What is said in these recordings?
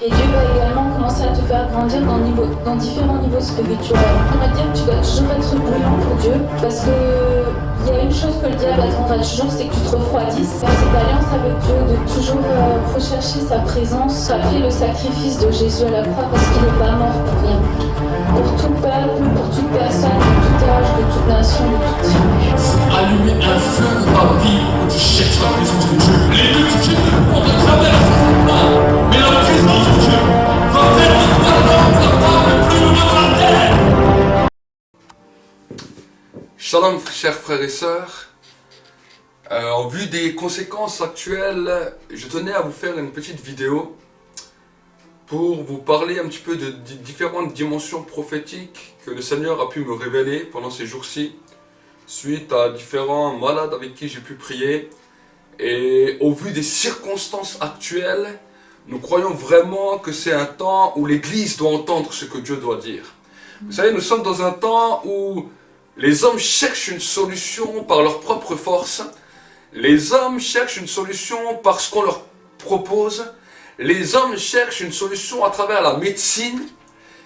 Et Dieu va également commencer à te faire grandir dans différents niveaux spirituels. On va dire que tu dois toujours être bouillant pour Dieu, parce que il y a une chose que le diable attendra toujours, c'est que tu te refroidisses. Dans cette alliance avec Dieu, de toujours rechercher sa présence, rappeler le sacrifice de Jésus à la croix, parce qu'il n'est pas mort pour rien. Pour tout peuple, pour toute personne, de tout âge, de toute nation, de toute tribu. Allumer un feu dans ta vie où tu cherches la présence de Dieu. Les multitudes ne pourront te traverser, mais la présence de Dieu va faire de toi l'homme, la femme le plus heureux de la terre. Shalom chers frères et sœurs, en vue des conséquences actuelles, je tenais à vous faire une petite vidéo pour vous parler un petit peu de différentes dimensions prophétiques que le Seigneur a pu me révéler pendant ces jours-ci, suite à différents malades avec qui j'ai pu prier. Et au vu des circonstances actuelles, nous croyons vraiment que c'est un temps où l'Église doit entendre ce que Dieu doit dire. Vous savez, nous sommes dans un temps où les hommes cherchent une solution par leur propre force. Les hommes cherchent une solution par ce qu'on leur propose. Les hommes cherchent une solution à travers la médecine.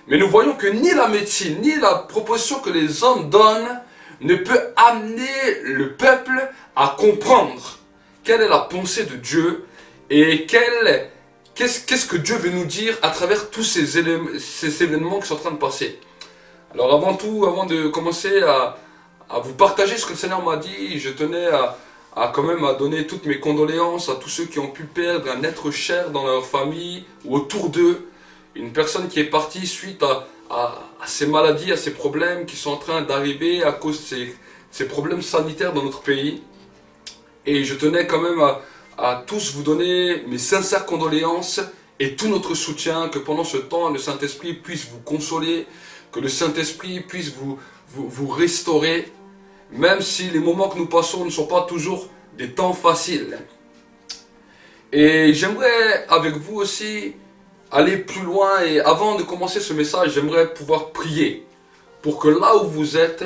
Mais nous voyons que ni la médecine, ni la proposition que les hommes donnent ne peut amener le peuple à comprendre quelle est la pensée de Dieu et qu'est-ce que Dieu veut nous dire à travers tous ces événements qui sont en train de passer. Alors avant tout, avant de commencer à vous partager ce que le Seigneur m'a dit, je tenais quand même à donner toutes mes condoléances à tous ceux qui ont pu perdre un être cher dans leur famille ou autour d'eux. Une personne qui est partie suite à ces maladies, à ces problèmes qui sont en train d'arriver à cause de ces problèmes sanitaires dans notre pays. Et je tenais quand même à tous vous donner mes sincères condoléances et tout notre soutien, que pendant ce temps, le Saint-Esprit puisse vous consoler, que le Saint-Esprit puisse vous restaurer, même si les moments que nous passons ne sont pas toujours des temps faciles. Et j'aimerais avec vous aussi aller plus loin, et avant de commencer ce message, j'aimerais pouvoir prier pour que là où vous êtes,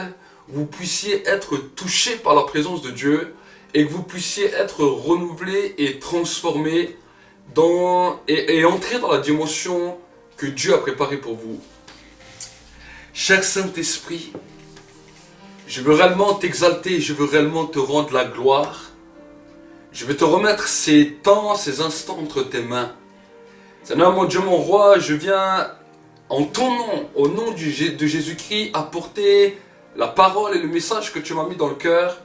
vous puissiez être touchés par la présence de Dieu et que vous puissiez être renouvelés et transformés et entrer dans la dimension que Dieu a préparée pour vous. Cher Saint-Esprit, je veux réellement t'exalter, je veux réellement te rendre la gloire. Je veux te remettre ces temps, ces instants entre tes mains. Seigneur mon Dieu, mon roi, je viens en ton nom, au nom de Jésus-Christ, apporter la parole et le message que tu m'as mis dans le cœur.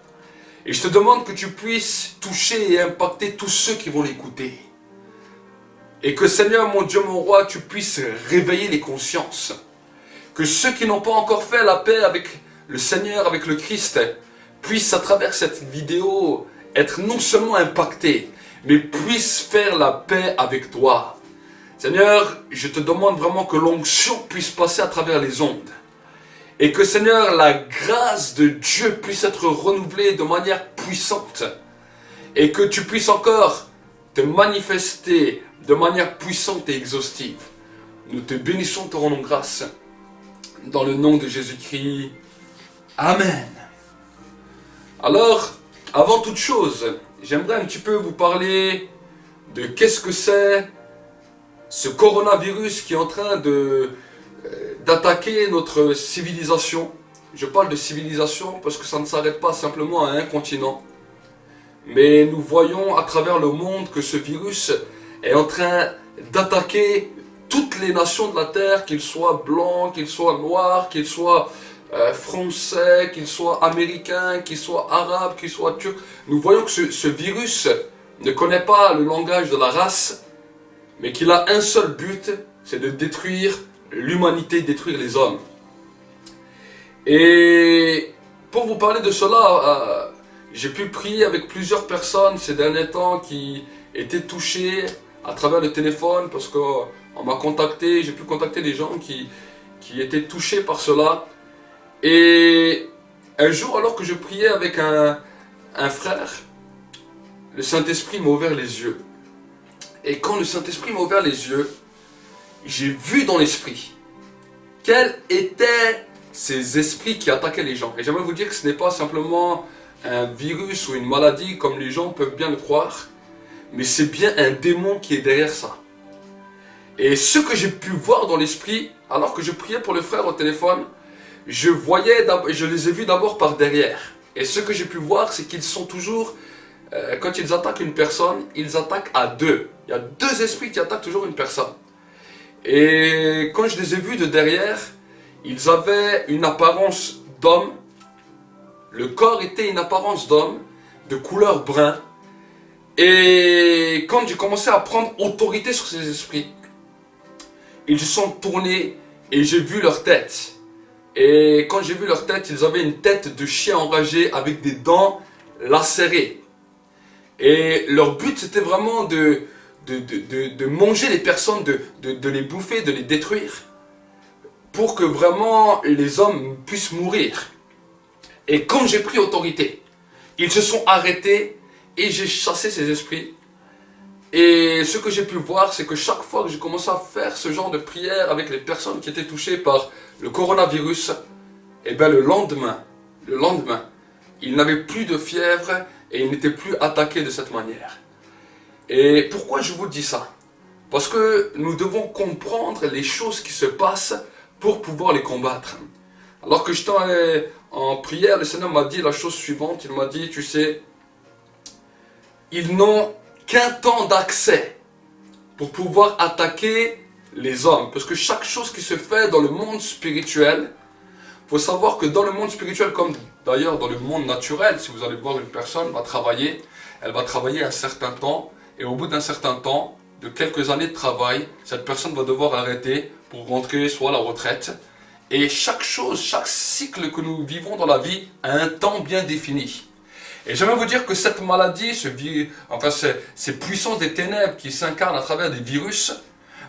Et je te demande que tu puisses toucher et impacter tous ceux qui vont l'écouter. Et que Seigneur mon Dieu, mon roi, tu puisses réveiller les consciences. Que ceux qui n'ont pas encore fait la paix avec le Seigneur, avec le Christ, puissent à travers cette vidéo être non seulement impactés, mais puissent faire la paix avec toi. Seigneur, je te demande vraiment que l'onction puisse passer à travers les ondes. Et que Seigneur, la grâce de Dieu puisse être renouvelée de manière puissante. Et que tu puisses encore te manifester de manière puissante et exhaustive. Nous te bénissons, te rendons grâce. Dans le nom de Jésus-Christ. Amen. Alors, avant toute chose, j'aimerais un petit peu vous parler de qu'est-ce que c'est ce coronavirus qui est en train d'attaquer notre civilisation. Je parle de civilisation parce que ça ne s'arrête pas simplement à un continent. Mais nous voyons à travers le monde que ce virus est en train d'attaquer toutes les nations de la terre, qu'ils soient blancs, qu'ils soient noirs, qu'ils soient français, qu'ils soient américains, qu'ils soient arabes, qu'ils soient turcs. Nous voyons que ce virus ne connaît pas le langage de la race, mais qu'il a un seul but, c'est de détruire l'humanité, détruire les hommes. Et pour vous parler de cela, j'ai pu prier avec plusieurs personnes ces derniers temps qui étaient touchées à travers le téléphone, parce qu'on m'a contacté, j'ai pu contacter des gens qui étaient touchés par cela. Et un jour, alors que je priais avec un frère, le Saint-Esprit m'a ouvert les yeux. Et quand le Saint-Esprit m'a ouvert les yeux, j'ai vu dans l'esprit quels étaient ces esprits qui attaquaient les gens. Et j'aimerais vous dire que ce n'est pas simplement un virus ou une maladie comme les gens peuvent bien le croire, mais c'est bien un démon qui est derrière ça. Et ce que j'ai pu voir dans l'esprit, alors que je priais pour le frère au téléphone, je les ai vus d'abord par derrière. Et ce que j'ai pu voir, c'est qu'ils sont toujours, quand ils attaquent une personne, ils attaquent à deux. Il y a deux esprits qui attaquent toujours une personne. Et quand je les ai vus de derrière, ils avaient une apparence d'homme. Le corps était une apparence d'homme, de couleur brun. Et quand j'ai commencé à prendre autorité sur ces esprits, ils se sont tournés et j'ai vu leur tête. Et quand j'ai vu leur tête, ils avaient une tête de chien enragé avec des dents lacérées. Et leur but, c'était vraiment de manger les personnes, de les bouffer, de les détruire, pour que vraiment les hommes puissent mourir. Et quand j'ai pris autorité, ils se sont arrêtés et j'ai chassé ces esprits. Et ce que j'ai pu voir, c'est que chaque fois que j'ai commencé à faire ce genre de prière avec les personnes qui étaient touchées par le coronavirus, et bien le lendemain, ils n'avaient plus de fièvre et ils n'étaient plus attaqués de cette manière. Et pourquoi je vous dis ça? Parce que nous devons comprendre les choses qui se passent pour pouvoir les combattre. Alors que j'étais en prière, le Seigneur m'a dit la chose suivante, il m'a dit, tu sais, ils n'ont qu'un temps d'accès pour pouvoir attaquer les hommes. Parce que chaque chose qui se fait dans le monde spirituel, il faut savoir que dans le monde spirituel, comme d'ailleurs dans le monde naturel, si vous allez voir une personne va travailler, elle va travailler un certain temps, et au bout d'un certain temps, de quelques années de travail, cette personne va devoir arrêter pour rentrer soit à la retraite. Et chaque chose, chaque cycle que nous vivons dans la vie a un temps bien défini. Et j'aimerais vous dire que cette maladie, ces puissances des ténèbres qui s'incarnent à travers des virus,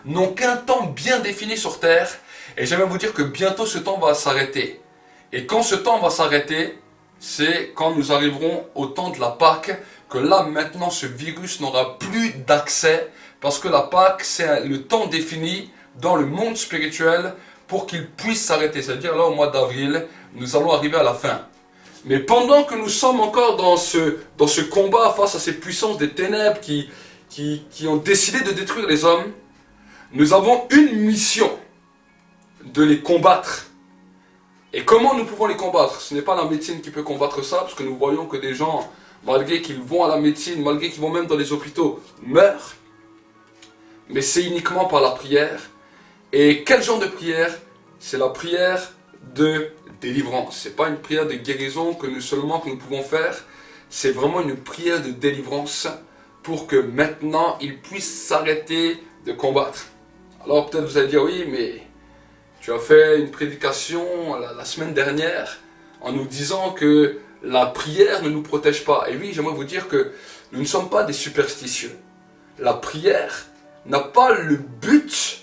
n'ont qu'un temps bien défini sur Terre. Et j'aimerais vous dire que bientôt ce temps va s'arrêter. Et quand ce temps va s'arrêter, c'est quand nous arriverons au temps de la Pâque, que là maintenant ce virus n'aura plus d'accès, parce que la Pâque c'est le temps défini dans le monde spirituel pour qu'il puisse s'arrêter. C'est-à-dire là au mois d'avril, nous allons arriver à la fin. Mais pendant que nous sommes encore dans ce combat face à ces puissances des ténèbres qui ont décidé de détruire les hommes, nous avons une mission, de les combattre. Et comment nous pouvons les combattre? Ce n'est pas la médecine qui peut combattre ça, parce que nous voyons que des gens, malgré qu'ils vont à la médecine, malgré qu'ils vont même dans les hôpitaux, meurent. Mais c'est uniquement par la prière. Et quel genre de prière? C'est la prière de délivrance. Ce n'est pas une prière de guérison que nous pouvons faire. C'est vraiment une prière de délivrance pour que maintenant ils puissent s'arrêter de combattre. Alors peut-être vous allez dire, oui, mais tu as fait une prédication la semaine dernière en nous disant que la prière ne nous protège pas. Et oui, j'aimerais vous dire que nous ne sommes pas des superstitieux. La prière n'a pas le but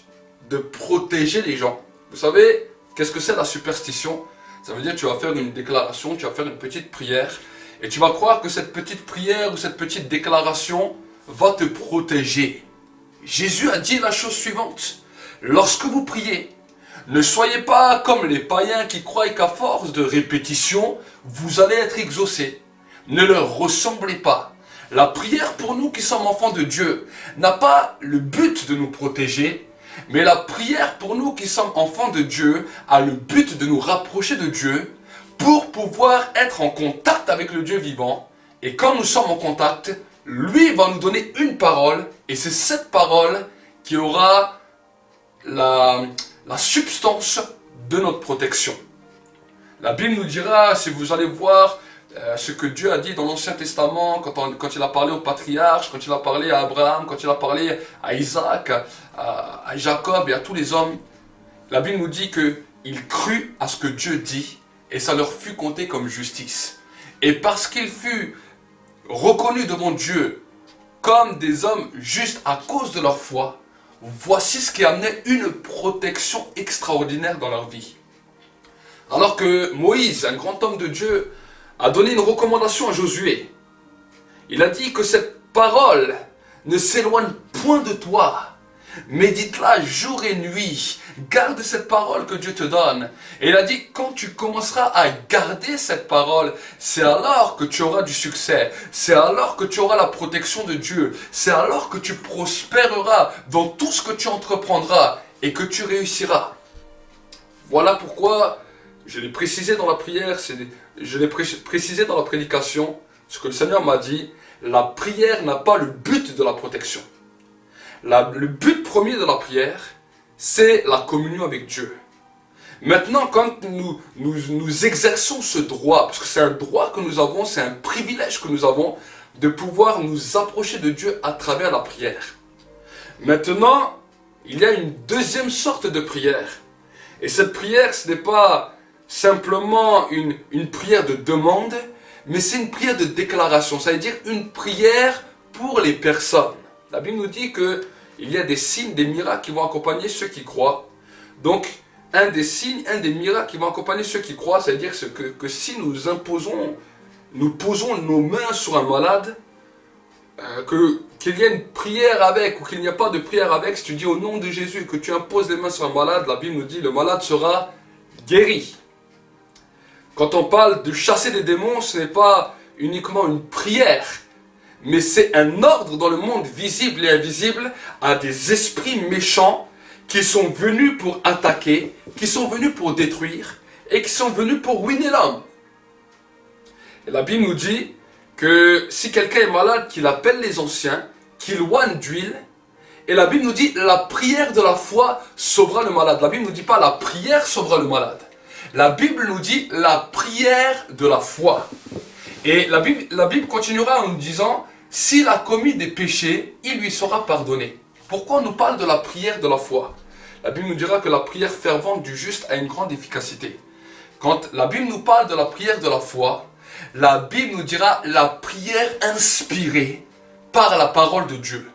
de protéger les gens. Vous savez, qu'est-ce que c'est la superstition? Ça veut dire que tu vas faire une déclaration, tu vas faire une petite prière, et tu vas croire que cette petite prière ou cette petite déclaration va te protéger. Jésus a dit la chose suivante: lorsque vous priez, ne soyez pas comme les païens qui croient qu'à force de répétition, vous allez être exaucés. Ne leur ressemblez pas. La prière pour nous qui sommes enfants de Dieu n'a pas le but de nous protéger, mais la prière pour nous qui sommes enfants de Dieu a le but de nous rapprocher de Dieu pour pouvoir être en contact avec le Dieu vivant. Et quand nous sommes en contact, lui va nous donner une parole, et c'est cette parole qui aura la substance de notre protection. La Bible nous dira, si vous allez voir ce que Dieu a dit dans l'Ancien Testament, quand il a parlé aux patriarches, quand il a parlé à Abraham, quand il a parlé à Isaac, à Jacob et à tous les hommes, la Bible nous dit qu'il crut à ce que Dieu dit, et ça leur fut compté comme justice. Et parce qu'il fut reconnu devant Dieu comme des hommes justes à cause de leur foi, voici ce qui amenait une protection extraordinaire dans leur vie. Alors que Moïse, un grand homme de Dieu, a donné une recommandation à Josué. Il a dit que cette parole ne s'éloigne point de toi, Médite-la jour et nuit. Garde cette parole que Dieu te donne. Et il a dit, quand tu commenceras à garder cette parole, c'est alors que tu auras du succès. C'est alors que tu auras la protection de Dieu. C'est alors que tu prospéreras dans tout ce que tu entreprendras et que tu réussiras. Voilà pourquoi je l'ai précisé dans la prière, je l'ai précisé dans la prédication, ce que le Seigneur m'a dit, la prière n'a pas le but de la protection. Le but premier de la prière, c'est la communion avec Dieu. Maintenant, quand nous exerçons ce droit, parce que c'est un droit que nous avons, c'est un privilège que nous avons, de pouvoir nous approcher de Dieu à travers la prière. Maintenant, il y a une deuxième sorte de prière. Et cette prière, ce n'est pas simplement une prière de demande, mais c'est une prière de déclaration, c'est-à-dire une prière pour les personnes. La Bible nous dit qu'il y a des signes, des miracles qui vont accompagner ceux qui croient. Donc, un des signes, un des miracles qui vont accompagner ceux qui croient, c'est-à-dire que si nous posons nos mains sur un malade, qu'il y ait une prière avec ou qu'il n'y a pas de prière avec, si tu dis au nom de Jésus et que tu imposes les mains sur un malade, la Bible nous dit le malade sera guéri. Quand on parle de chasser des démons, ce n'est pas uniquement une prière, mais c'est un ordre dans le monde visible et invisible à des esprits méchants qui sont venus pour attaquer, qui sont venus pour détruire et qui sont venus pour ruiner l'homme. Et la Bible nous dit que si quelqu'un est malade, qu'il appelle les anciens, qu'il oigne d'huile. Et la Bible nous dit la prière de la foi sauvera le malade. La Bible ne nous dit pas la prière sauvera le malade. La Bible nous dit la prière de la foi. Et la Bible continuera en nous disant s'il a commis des péchés, il lui sera pardonné. Pourquoi on nous parle de la prière de la foi? La Bible nous dira que la prière fervente du juste a une grande efficacité. Quand la Bible nous parle de la prière de la foi, la Bible nous dira la prière inspirée par la parole de Dieu.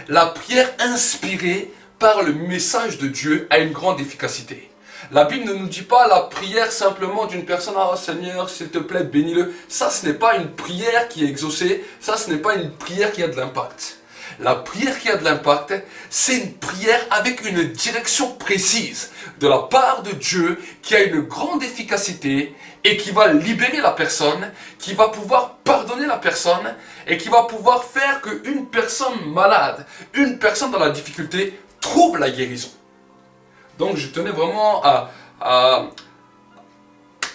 La prière inspirée par le message de Dieu a une grande efficacité. La Bible ne nous dit pas la prière simplement d'une personne, ah Seigneur, s'il te plaît, bénis-le. Ça, ce n'est pas une prière qui est exaucée, ça, ce n'est pas une prière qui a de l'impact. La prière qui a de l'impact, c'est une prière avec une direction précise de la part de Dieu qui a une grande efficacité et qui va libérer la personne, qui va pouvoir pardonner la personne et qui va pouvoir faire qu'une personne malade, une personne dans la difficulté trouve la guérison. Donc je tenais vraiment à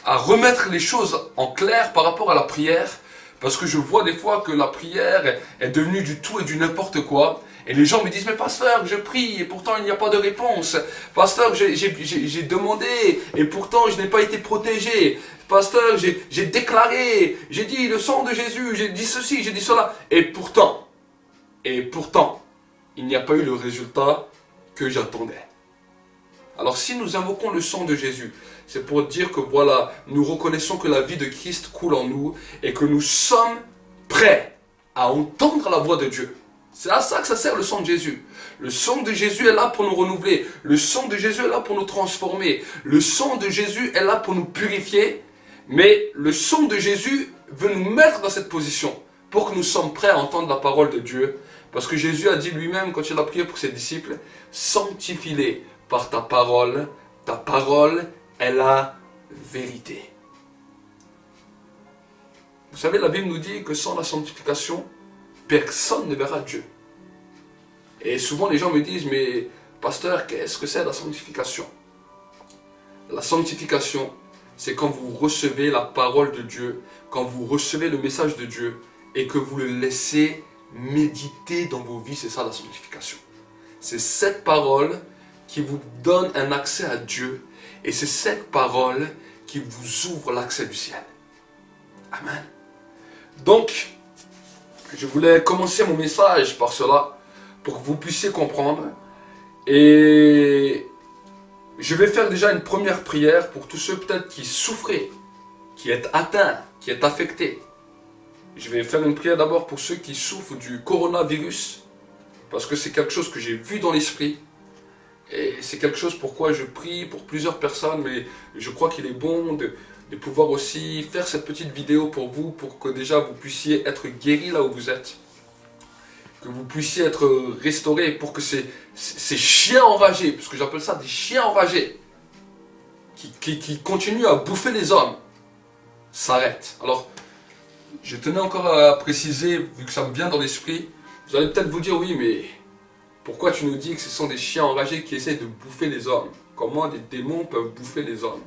remettre les choses en clair par rapport à la prière. Parce que je vois des fois que la prière est devenue du tout et du n'importe quoi. Et les gens me disent, mais pasteur, je prie et pourtant il n'y a pas de réponse. Pasteur, j'ai demandé et pourtant je n'ai pas été protégé. Pasteur, j'ai déclaré, j'ai dit le sang de Jésus, j'ai dit ceci, j'ai dit cela. Et pourtant, il n'y a pas eu le résultat que j'attendais. Alors si nous invoquons le sang de Jésus, c'est pour dire que voilà, nous reconnaissons que la vie de Christ coule en nous et que nous sommes prêts à entendre la voix de Dieu. C'est à ça que ça sert le sang de Jésus. Le sang de Jésus est là pour nous renouveler. Le sang de Jésus est là pour nous transformer. Le sang de Jésus est là pour nous purifier. Mais le sang de Jésus veut nous mettre dans cette position pour que nous sommes prêts à entendre la parole de Dieu. Parce que Jésus a dit lui-même quand il a prié pour ses disciples, sanctifie-les par ta parole est la vérité. Vous savez, la Bible nous dit que sans la sanctification, personne ne verra Dieu. Et souvent les gens me disent, mais pasteur, qu'est-ce que c'est la sanctification? La sanctification, c'est quand vous recevez la parole de Dieu, quand vous recevez le message de Dieu et que vous le laissez méditer dans vos vies, c'est ça la sanctification. C'est cette parole qui vous donne un accès à Dieu et c'est cette parole qui vous ouvre l'accès du ciel. Amen. Donc, je voulais commencer mon message par cela pour que vous puissiez comprendre et je vais faire déjà une première prière pour tous ceux peut-être qui souffraient, qui est atteints, qui est affectés. Je vais faire une prière d'abord pour ceux qui souffrent du coronavirus parce que c'est quelque chose que j'ai vu dans l'esprit. Et c'est quelque chose pourquoi je prie pour plusieurs personnes, mais je crois qu'il est bon de pouvoir aussi faire cette petite vidéo pour vous, pour que déjà vous puissiez être guéris là où vous êtes. que vous puissiez être restaurés, pour que ces chiens enragés, parce que j'appelle ça des chiens enragés, qui continuent à bouffer les hommes, s'arrêtent. Alors, je tenais encore à préciser, vu que ça me vient dans l'esprit, vous allez peut-être vous dire, oui, mais pourquoi tu nous dis que ce sont des chiens enragés qui essaient de bouffer les hommes? Comment des démons peuvent bouffer les hommes?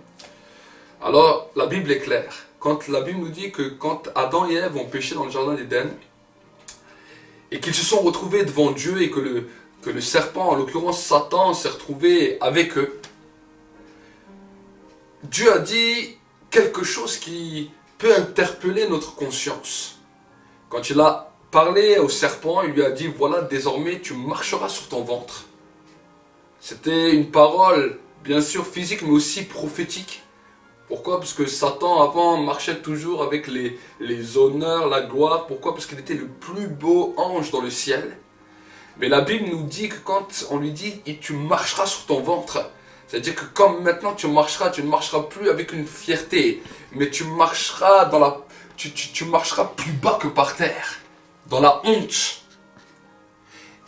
Alors, la Bible est claire. Quand la Bible nous dit que quand Adam et Ève ont péché dans le jardin d'Éden, et qu'ils se sont retrouvés devant Dieu, et que le serpent, en l'occurrence Satan, s'est retrouvé avec eux, Dieu a dit quelque chose qui peut interpeller notre conscience. Quand il a parlé au serpent, il lui a dit, voilà, désormais tu marcheras sur ton ventre. C'était une parole, bien sûr physique, mais aussi prophétique. Pourquoi? Parce que Satan, avant, marchait toujours avec les honneurs, la gloire. Pourquoi? Parce qu'il était le plus beau ange dans le ciel. Mais la Bible nous dit que quand on lui dit, et tu marcheras sur ton ventre, c'est-à-dire que comme maintenant tu ne marcheras plus avec une fierté, mais tu marcheras tu marcheras plus bas que par terre, dans la honte.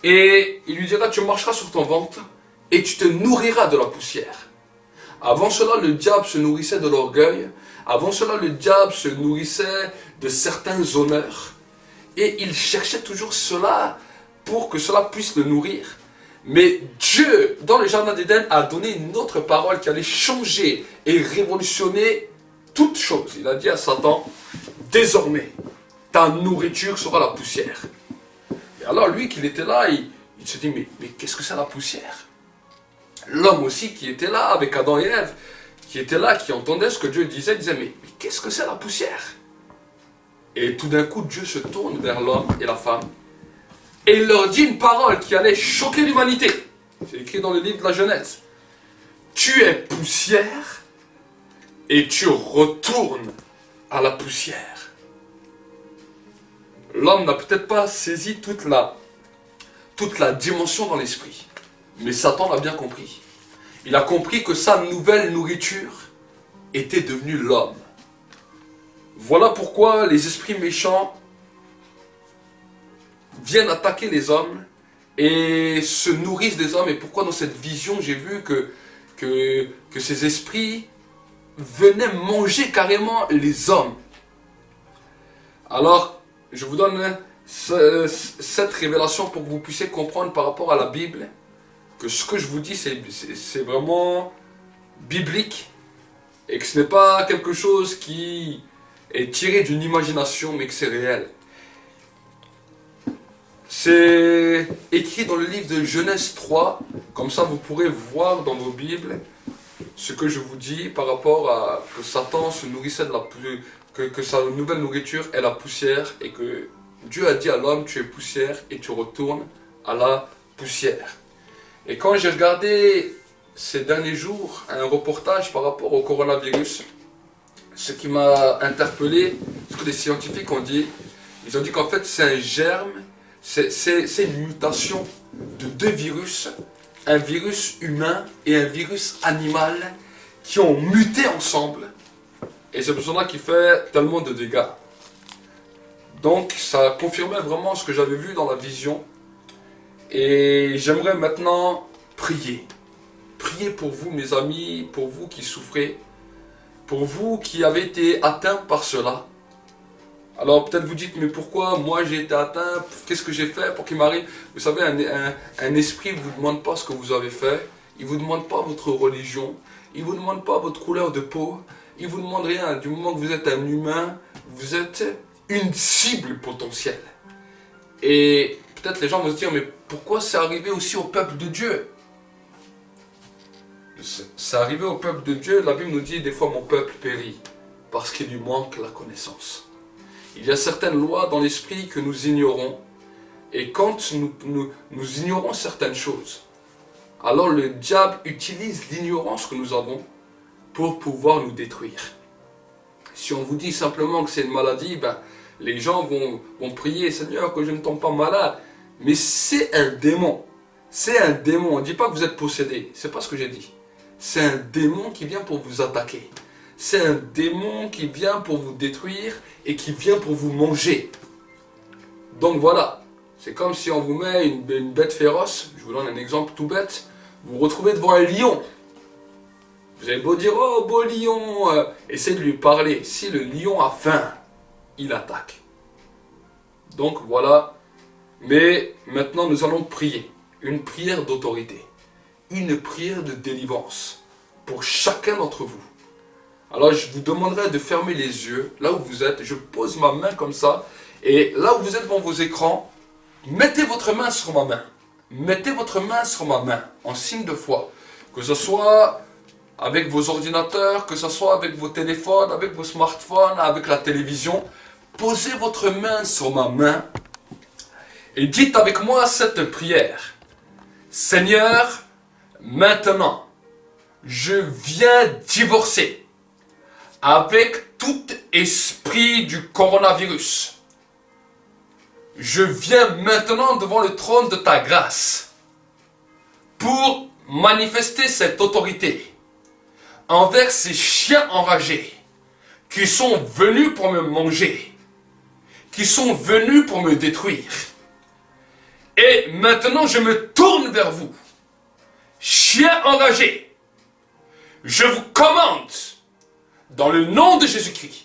Et il lui dira, tu marcheras sur ton ventre et tu te nourriras de la poussière. Avant cela, le diable se nourrissait de l'orgueil. Avant cela, le diable se nourrissait de certains honneurs. Et il cherchait toujours cela pour que cela puisse le nourrir. Mais Dieu, dans le jardin d'Éden, a donné une autre parole qui allait changer et révolutionner toute chose. Il a dit à Satan, désormais, ta nourriture sera la poussière. Et alors lui, qui était là, il se dit, mais qu'est-ce que c'est la poussière? L'homme aussi qui était là, avec Adam et Ève, qui était là, qui entendait ce que Dieu disait, mais qu'est-ce que c'est la poussière? Et tout d'un coup, Dieu se tourne vers l'homme et la femme, et il leur dit une parole qui allait choquer l'humanité. C'est écrit dans le livre de la Genèse. Tu es poussière, et tu retournes à la poussière. L'homme n'a peut-être pas saisi toute la dimension dans l'esprit. Mais Satan l'a bien compris. Il a compris que sa nouvelle nourriture était devenue l'homme. Voilà pourquoi les esprits méchants viennent attaquer les hommes et se nourrissent des hommes. Et pourquoi dans cette vision j'ai vu que ces esprits venaient manger carrément les hommes. Alors, je vous donne cette révélation pour que vous puissiez comprendre par rapport à la Bible que ce que je vous dis c'est vraiment biblique et que ce n'est pas quelque chose qui est tiré d'une imagination mais que c'est réel. C'est écrit dans le livre de Genèse 3, comme ça vous pourrez voir dans vos Bibles ce que je vous dis par rapport à que Satan se nourrissait de que sa nouvelle nourriture est la poussière et que Dieu a dit à l'homme, tu es poussière et tu retournes à la poussière. Et quand j'ai regardé ces derniers jours un reportage par rapport au coronavirus, ce qui m'a interpellé, ce que les scientifiques ont dit, ils ont dit qu'en fait c'est un germe, c'est une mutation de deux virus, un virus humain et un virus animal qui ont muté ensemble. Et c'est pour cela qu'il fait tellement de dégâts. Donc ça confirmait vraiment ce que j'avais vu dans la vision. Et j'aimerais maintenant prier. Prier pour vous mes amis, pour vous qui souffrez, pour vous qui avez été atteints par cela. Alors peut-être vous dites, mais pourquoi moi j'ai été atteint? Qu'est-ce que j'ai fait pour qu'il m'arrive? Vous savez, un esprit ne vous demande pas ce que vous avez fait. Il ne vous demande pas votre religion. Il ne vous demande pas votre couleur de peau. Il ne vous demande rien. Du moment que vous êtes un humain, vous êtes une cible potentielle. Et peut-être les gens vont se dire, mais pourquoi c'est arrivé aussi au peuple de Dieu? C'est arrivé au peuple de Dieu. La Bible nous dit, des fois mon peuple périt parce qu'il lui manque la connaissance. Il y a certaines lois dans l'esprit que nous ignorons. Et quand nous ignorons certaines choses, alors le diable utilise l'ignorance que nous avons pour pouvoir nous détruire. Si on vous dit simplement que c'est une maladie, les gens vont prier, Seigneur, que je ne tombe pas malade. Mais c'est un démon. C'est un démon. On ne dit pas que vous êtes possédé. C'est pas ce que j'ai dit. C'est un démon qui vient pour vous attaquer. C'est un démon qui vient pour vous détruire et qui vient pour vous manger. Donc voilà. C'est comme si on vous met une bête féroce, je vous donne un exemple tout bête, vous vous retrouvez devant un lion. Vous avez beau dire, oh beau lion, essayez de lui parler. Si le lion a faim, il attaque. Donc voilà, mais maintenant nous allons prier. Une prière d'autorité, une prière de délivrance pour chacun d'entre vous. Alors je vous demanderai de fermer les yeux, là où vous êtes, je pose ma main comme ça, et là où vous êtes devant vos écrans, mettez votre main sur ma main. Mettez votre main sur ma main, en signe de foi. Que ce soit avec vos ordinateurs, que ce soit avec vos téléphones, avec vos smartphones, avec la télévision. Posez votre main sur ma main et dites avec moi cette prière. Seigneur, maintenant, je viens divorcer avec tout esprit du coronavirus. Je viens maintenant devant le trône de ta grâce pour manifester cette autorité envers ces chiens enragés qui sont venus pour me manger, qui sont venus pour me détruire. Et maintenant je me tourne vers vous, chiens enragés, je vous commande, dans le nom de Jésus-Christ,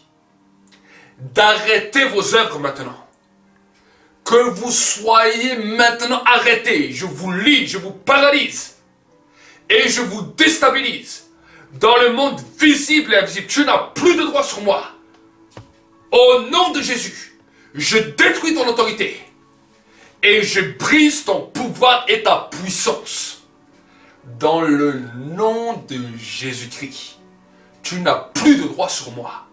d'arrêter vos œuvres maintenant. Que vous soyez maintenant arrêtés. Je vous lie, je vous paralyse. Et je vous déstabilise. Dans le monde visible et invisible. Tu n'as plus de droit sur moi. Au nom de Jésus, je détruis ton autorité. Et je brise ton pouvoir et ta puissance. Dans le nom de Jésus-Christ. Tu n'as plus de droit sur moi.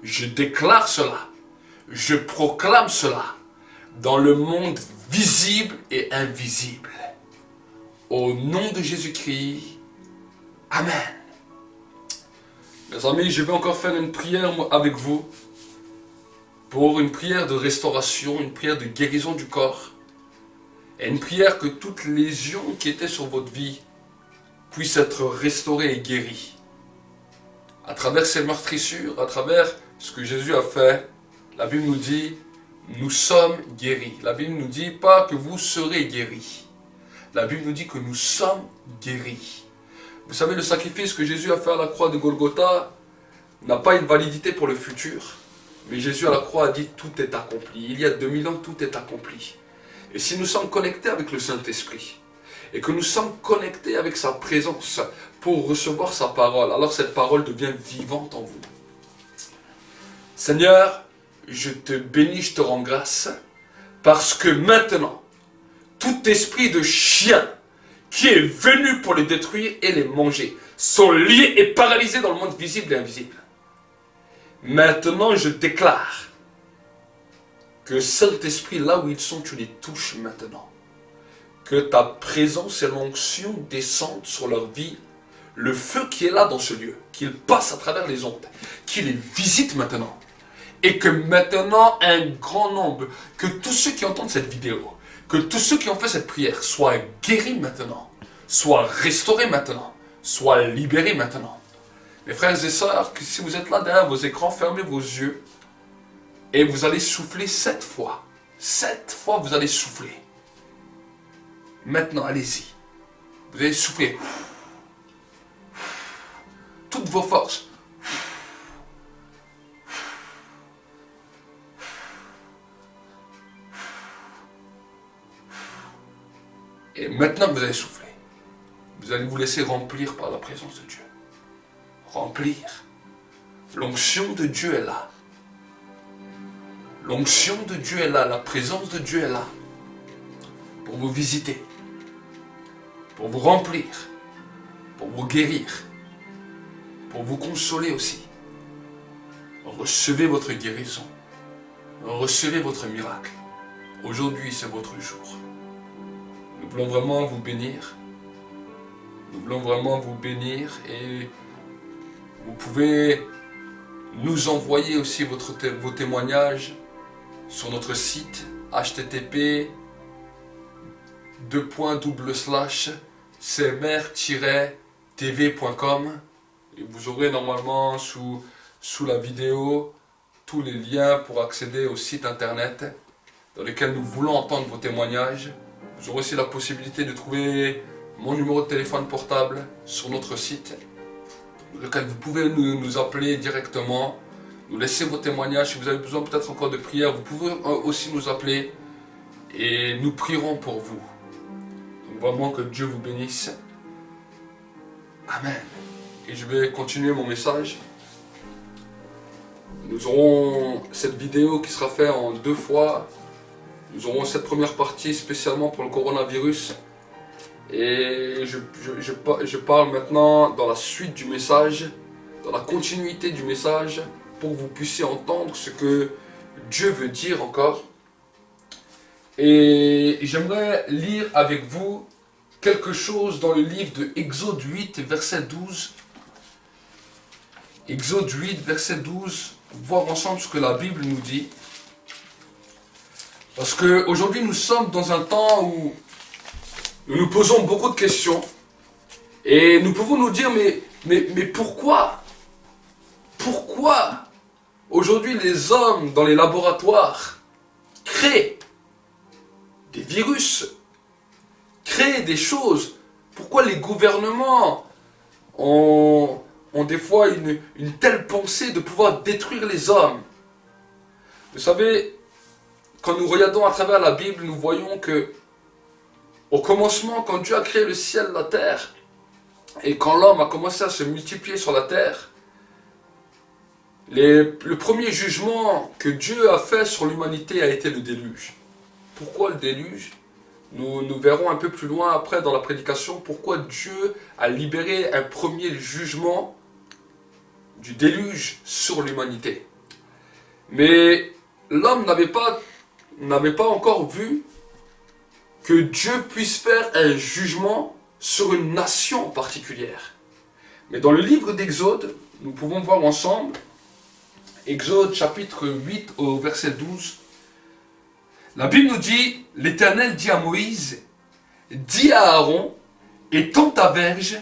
Je déclare cela. Je proclame cela. Dans le monde visible et invisible. Au nom de Jésus-Christ. Amen. Mes amis, je vais encore faire une prière avec vous. Pour une prière de restauration, une prière de guérison du corps. Et une prière que toutes les lésions qui étaient sur votre vie puissent être restaurées et guéries. À travers ces meurtrissures, à travers ce que Jésus a fait, la Bible nous dit, nous sommes guéris. La Bible ne nous dit pas que vous serez guéris. La Bible nous dit que nous sommes guéris. Vous savez, le sacrifice que Jésus a fait à la croix de Golgotha n'a pas une validité pour le futur. Mais Jésus à la croix a dit tout est accompli. Il y a 2000 ans, tout est accompli. Et si nous sommes connectés avec le Saint-Esprit, et que nous sommes connectés avec sa présence pour recevoir sa parole, alors cette parole devient vivante en vous. Seigneur, je te bénis, je te rends grâce, parce que maintenant, tout esprit de chien qui est venu pour les détruire et les manger, sont liés et paralysés dans le monde visible et invisible. Maintenant, je déclare que Saint-Esprit, là où ils sont, tu les touches maintenant. Que ta présence et l'onction descendent sur leur vie. Le feu qui est là dans ce lieu, qu'il passe à travers les ondes, qu'il les visite maintenant. Et que maintenant, un grand nombre, que tous ceux qui entendent cette vidéo, que tous ceux qui ont fait cette prière soient guéris maintenant, soient restaurés maintenant, soient libérés maintenant. Mes frères et sœurs, que si vous êtes là derrière vos écrans, fermez vos yeux et vous allez souffler 7 fois. 7 fois vous allez souffler. Maintenant, allez-y. Vous allez souffler. Toutes vos forces. Et maintenant que vous allez souffler, vous allez vous laisser remplir par la présence de Dieu. Remplir. L'onction de Dieu est là. L'onction de Dieu est là, la présence de Dieu est là. Pour vous visiter. Pour vous remplir. Pour vous guérir. Pour vous consoler aussi. Recevez votre guérison. Recevez votre miracle. Aujourd'hui, c'est votre jour. Nous voulons vraiment vous bénir. Nous voulons vraiment vous bénir et vous pouvez nous envoyer aussi vos témoignages sur notre site http://cmr-tv.com et vous aurez normalement sous la vidéo tous les liens pour accéder au site internet dans lesquels nous voulons entendre vos témoignages. Vous aurez aussi la possibilité de trouver mon numéro de téléphone portable sur notre site, dans lequel vous pouvez nous appeler directement, nous laisser vos témoignages. Si vous avez besoin peut-être encore de prière, vous pouvez aussi nous appeler et nous prierons pour vous. Donc vraiment que Dieu vous bénisse. Amen. Et je vais continuer mon message. Nous aurons cette vidéo qui sera faite en 2 fois. Nous aurons cette première partie spécialement pour le coronavirus. Et je parle maintenant dans la suite du message, dans la continuité du message, pour que vous puissiez entendre ce que Dieu veut dire encore. Et j'aimerais lire avec vous quelque chose dans le livre de Exode 8, verset 12. Exode 8, verset 12, voir ensemble ce que la Bible nous dit. Parce qu'aujourd'hui nous sommes dans un temps où nous nous posons beaucoup de questions. Et nous pouvons nous dire, mais pourquoi aujourd'hui les hommes dans les laboratoires créent des virus, créent des choses? Pourquoi les gouvernements ont des fois une telle pensée de pouvoir détruire les hommes? Vous savez, quand nous regardons à travers la Bible, nous voyons que au commencement, quand Dieu a créé le ciel, la terre, et quand l'homme a commencé à se multiplier sur la terre, le premier jugement que Dieu a fait sur l'humanité a été le déluge. Pourquoi le déluge? Nous verrons un peu plus loin après dans la prédication pourquoi Dieu a libéré un premier jugement du déluge sur l'humanité. Mais l'homme n'avait pas encore vu que Dieu puisse faire un jugement sur une nation particulière. Mais dans le livre d'Exode, nous pouvons voir ensemble, Exode chapitre 8 au verset 12, la Bible nous dit, l'Éternel dit à Moïse, dis à Aaron, étends ta verge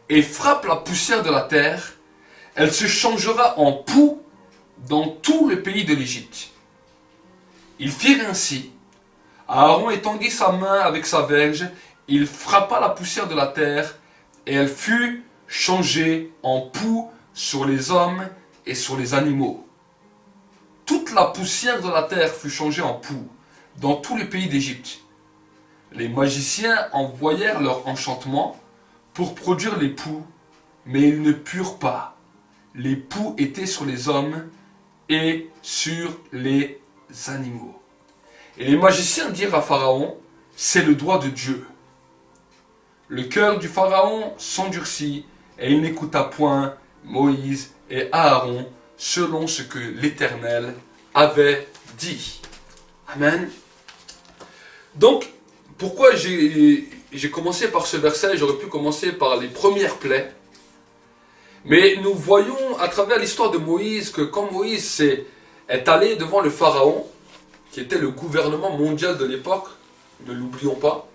et frappe la poussière de la terre, elle se changera en poux dans tout le pays de l'Égypte. Ils firent ainsi. Aaron étendit sa main avec sa verge, il frappa la poussière de la terre, et elle fut changée en poux sur les hommes et sur les animaux. Toute la poussière de la terre fut changée en poux dans tout le pays d'Égypte. Les magiciens envoyèrent leur enchantement pour produire les poux, mais ils ne purent pas. Les poux étaient sur les hommes et sur les animaux. Et les magiciens dirent à Pharaon, c'est le doigt de Dieu. Le cœur du Pharaon s'endurcit et il n'écouta point Moïse et Aaron selon ce que l'Éternel avait dit. Amen. Donc, pourquoi j'ai commencé par ce verset? J'aurais pu commencer par les premières plaies. Mais nous voyons à travers l'histoire de Moïse que quand Moïse est allé devant le Pharaon, qui était le gouvernement mondial de l'époque, ne l'oublions pas,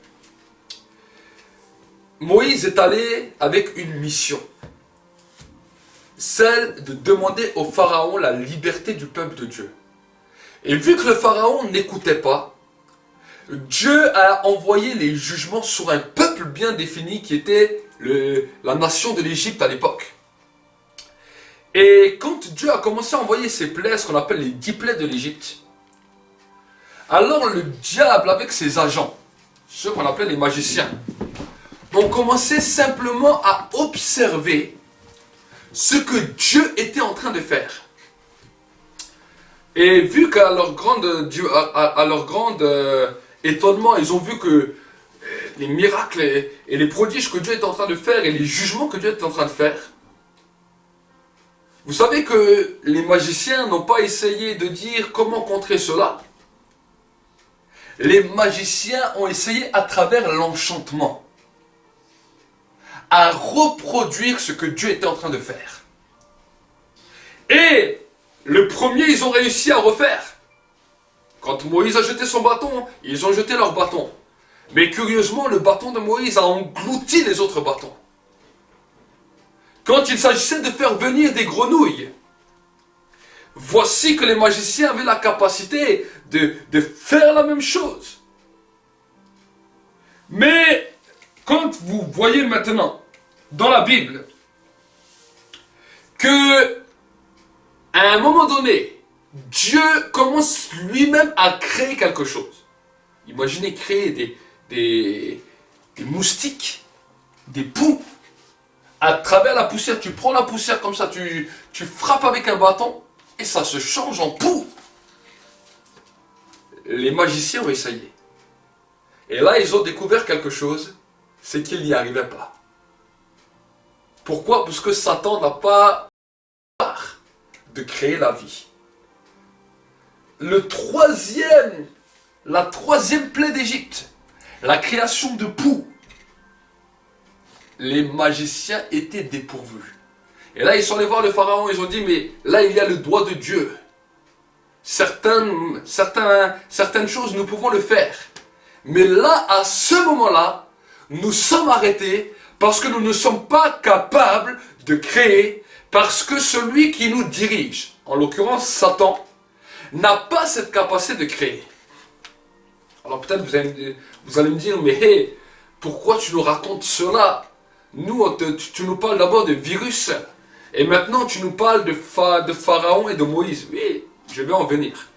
Moïse est allé avec une mission, celle de demander au Pharaon la liberté du peuple de Dieu. Et vu que le Pharaon n'écoutait pas, Dieu a envoyé les jugements sur un peuple bien défini qui était la nation de l'Égypte à l'époque. Et quand Dieu a commencé à envoyer ses plaies, ce qu'on appelle les 10 plaies de l'Égypte, alors le diable avec ses agents, ceux qu'on appelait les magiciens, ont commencé simplement à observer ce que Dieu était en train de faire. Et vu qu'à leur grande étonnement, ils ont vu que les miracles et les prodiges que Dieu était en train de faire et les jugements que Dieu était en train de faire, vous savez que les magiciens n'ont pas essayé de dire comment contrer cela. Les magiciens ont essayé à travers l'enchantement à reproduire ce que Dieu était en train de faire. Et le premier, ils ont réussi à refaire. Quand Moïse a jeté son bâton, ils ont jeté leur bâton. Mais curieusement, le bâton de Moïse a englouti les autres bâtons. Quand il s'agissait de faire venir des grenouilles, voici que les magiciens avaient la capacité de faire la même chose. Mais quand vous voyez maintenant dans la Bible que à un moment donné, Dieu commence lui-même à créer quelque chose. Imaginez créer des moustiques, des poux, à travers la poussière. Tu prends la poussière comme ça, tu frappes avec un bâton et ça se change en poux. Les magiciens ont essayé. Et là, ils ont découvert quelque chose, c'est qu'ils n'y arrivaient pas. Pourquoi? Parce que Satan n'a pas de créer la vie. La troisième plaie d'Égypte, la création de poux. Les magiciens étaient dépourvus. Et là, ils sont allés voir le pharaon, ils ont dit, mais là, il y a le doigt de Dieu. Certaines choses, nous pouvons le faire. Mais là, à ce moment-là, nous sommes arrêtés parce que nous ne sommes pas capables de créer, parce que celui qui nous dirige, en l'occurrence Satan, n'a pas cette capacité de créer. Alors peut-être vous allez me dire, mais hey, pourquoi tu nous racontes cela? Nous, tu nous parles d'abord de virus, et maintenant tu nous parles de Pharaon et de Moïse. Oui, je vais en venir.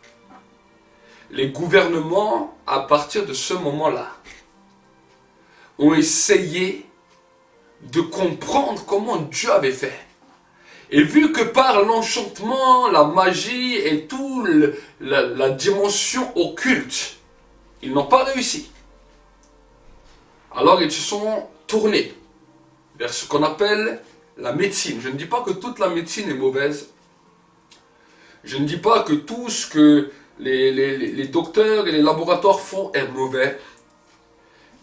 Les gouvernements, à partir de ce moment-là, ont essayé de comprendre comment Dieu avait fait. Et vu que par l'enchantement, la magie et toute la dimension occulte, ils n'ont pas réussi. Alors ils se sont tournés vers ce qu'on appelle la médecine. Je ne dis pas que toute la médecine est mauvaise. Je ne dis pas que tout ce que les docteurs et les laboratoires font est mauvais.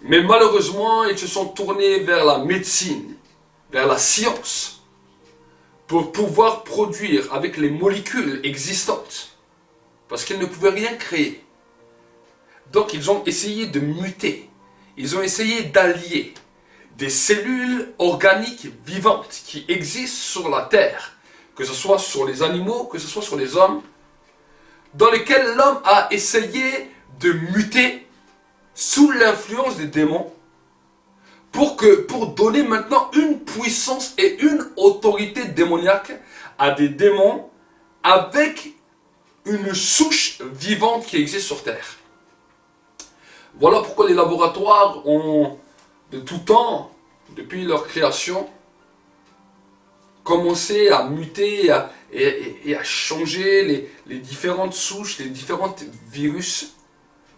Mais malheureusement, ils se sont tournés vers la médecine, vers la science, pour pouvoir produire avec les molécules existantes, parce qu'ils ne pouvaient rien créer. Donc ils ont essayé de muter, ils ont essayé d'allier des cellules organiques vivantes qui existent sur la Terre, que ce soit sur les animaux, que ce soit sur les hommes, dans lesquels l'homme a essayé de muter sous l'influence des démons, pour donner maintenant une puissance et une autorité démoniaque à des démons avec une souche vivante qui existe sur Terre. Voilà pourquoi les laboratoires ont, de tout temps, depuis leur création, commencé à muter et à changer les différentes souches, les différents virus,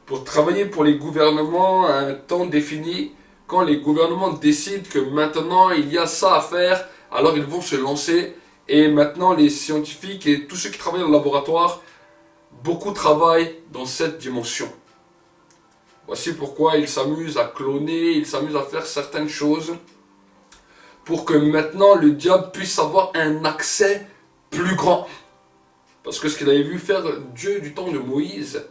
pour travailler pour les gouvernements à un temps défini. Quand les gouvernements décident que maintenant il y a ça à faire, alors ils vont se lancer. Et maintenant les scientifiques et tous ceux qui travaillent dans le laboratoire, beaucoup travaillent dans cette dimension. Voici pourquoi ils s'amusent à cloner, ils s'amusent à faire certaines choses pour que maintenant le diable puisse avoir un accès plus grand. Parce que ce qu'il avait vu faire Dieu du temps de Moïse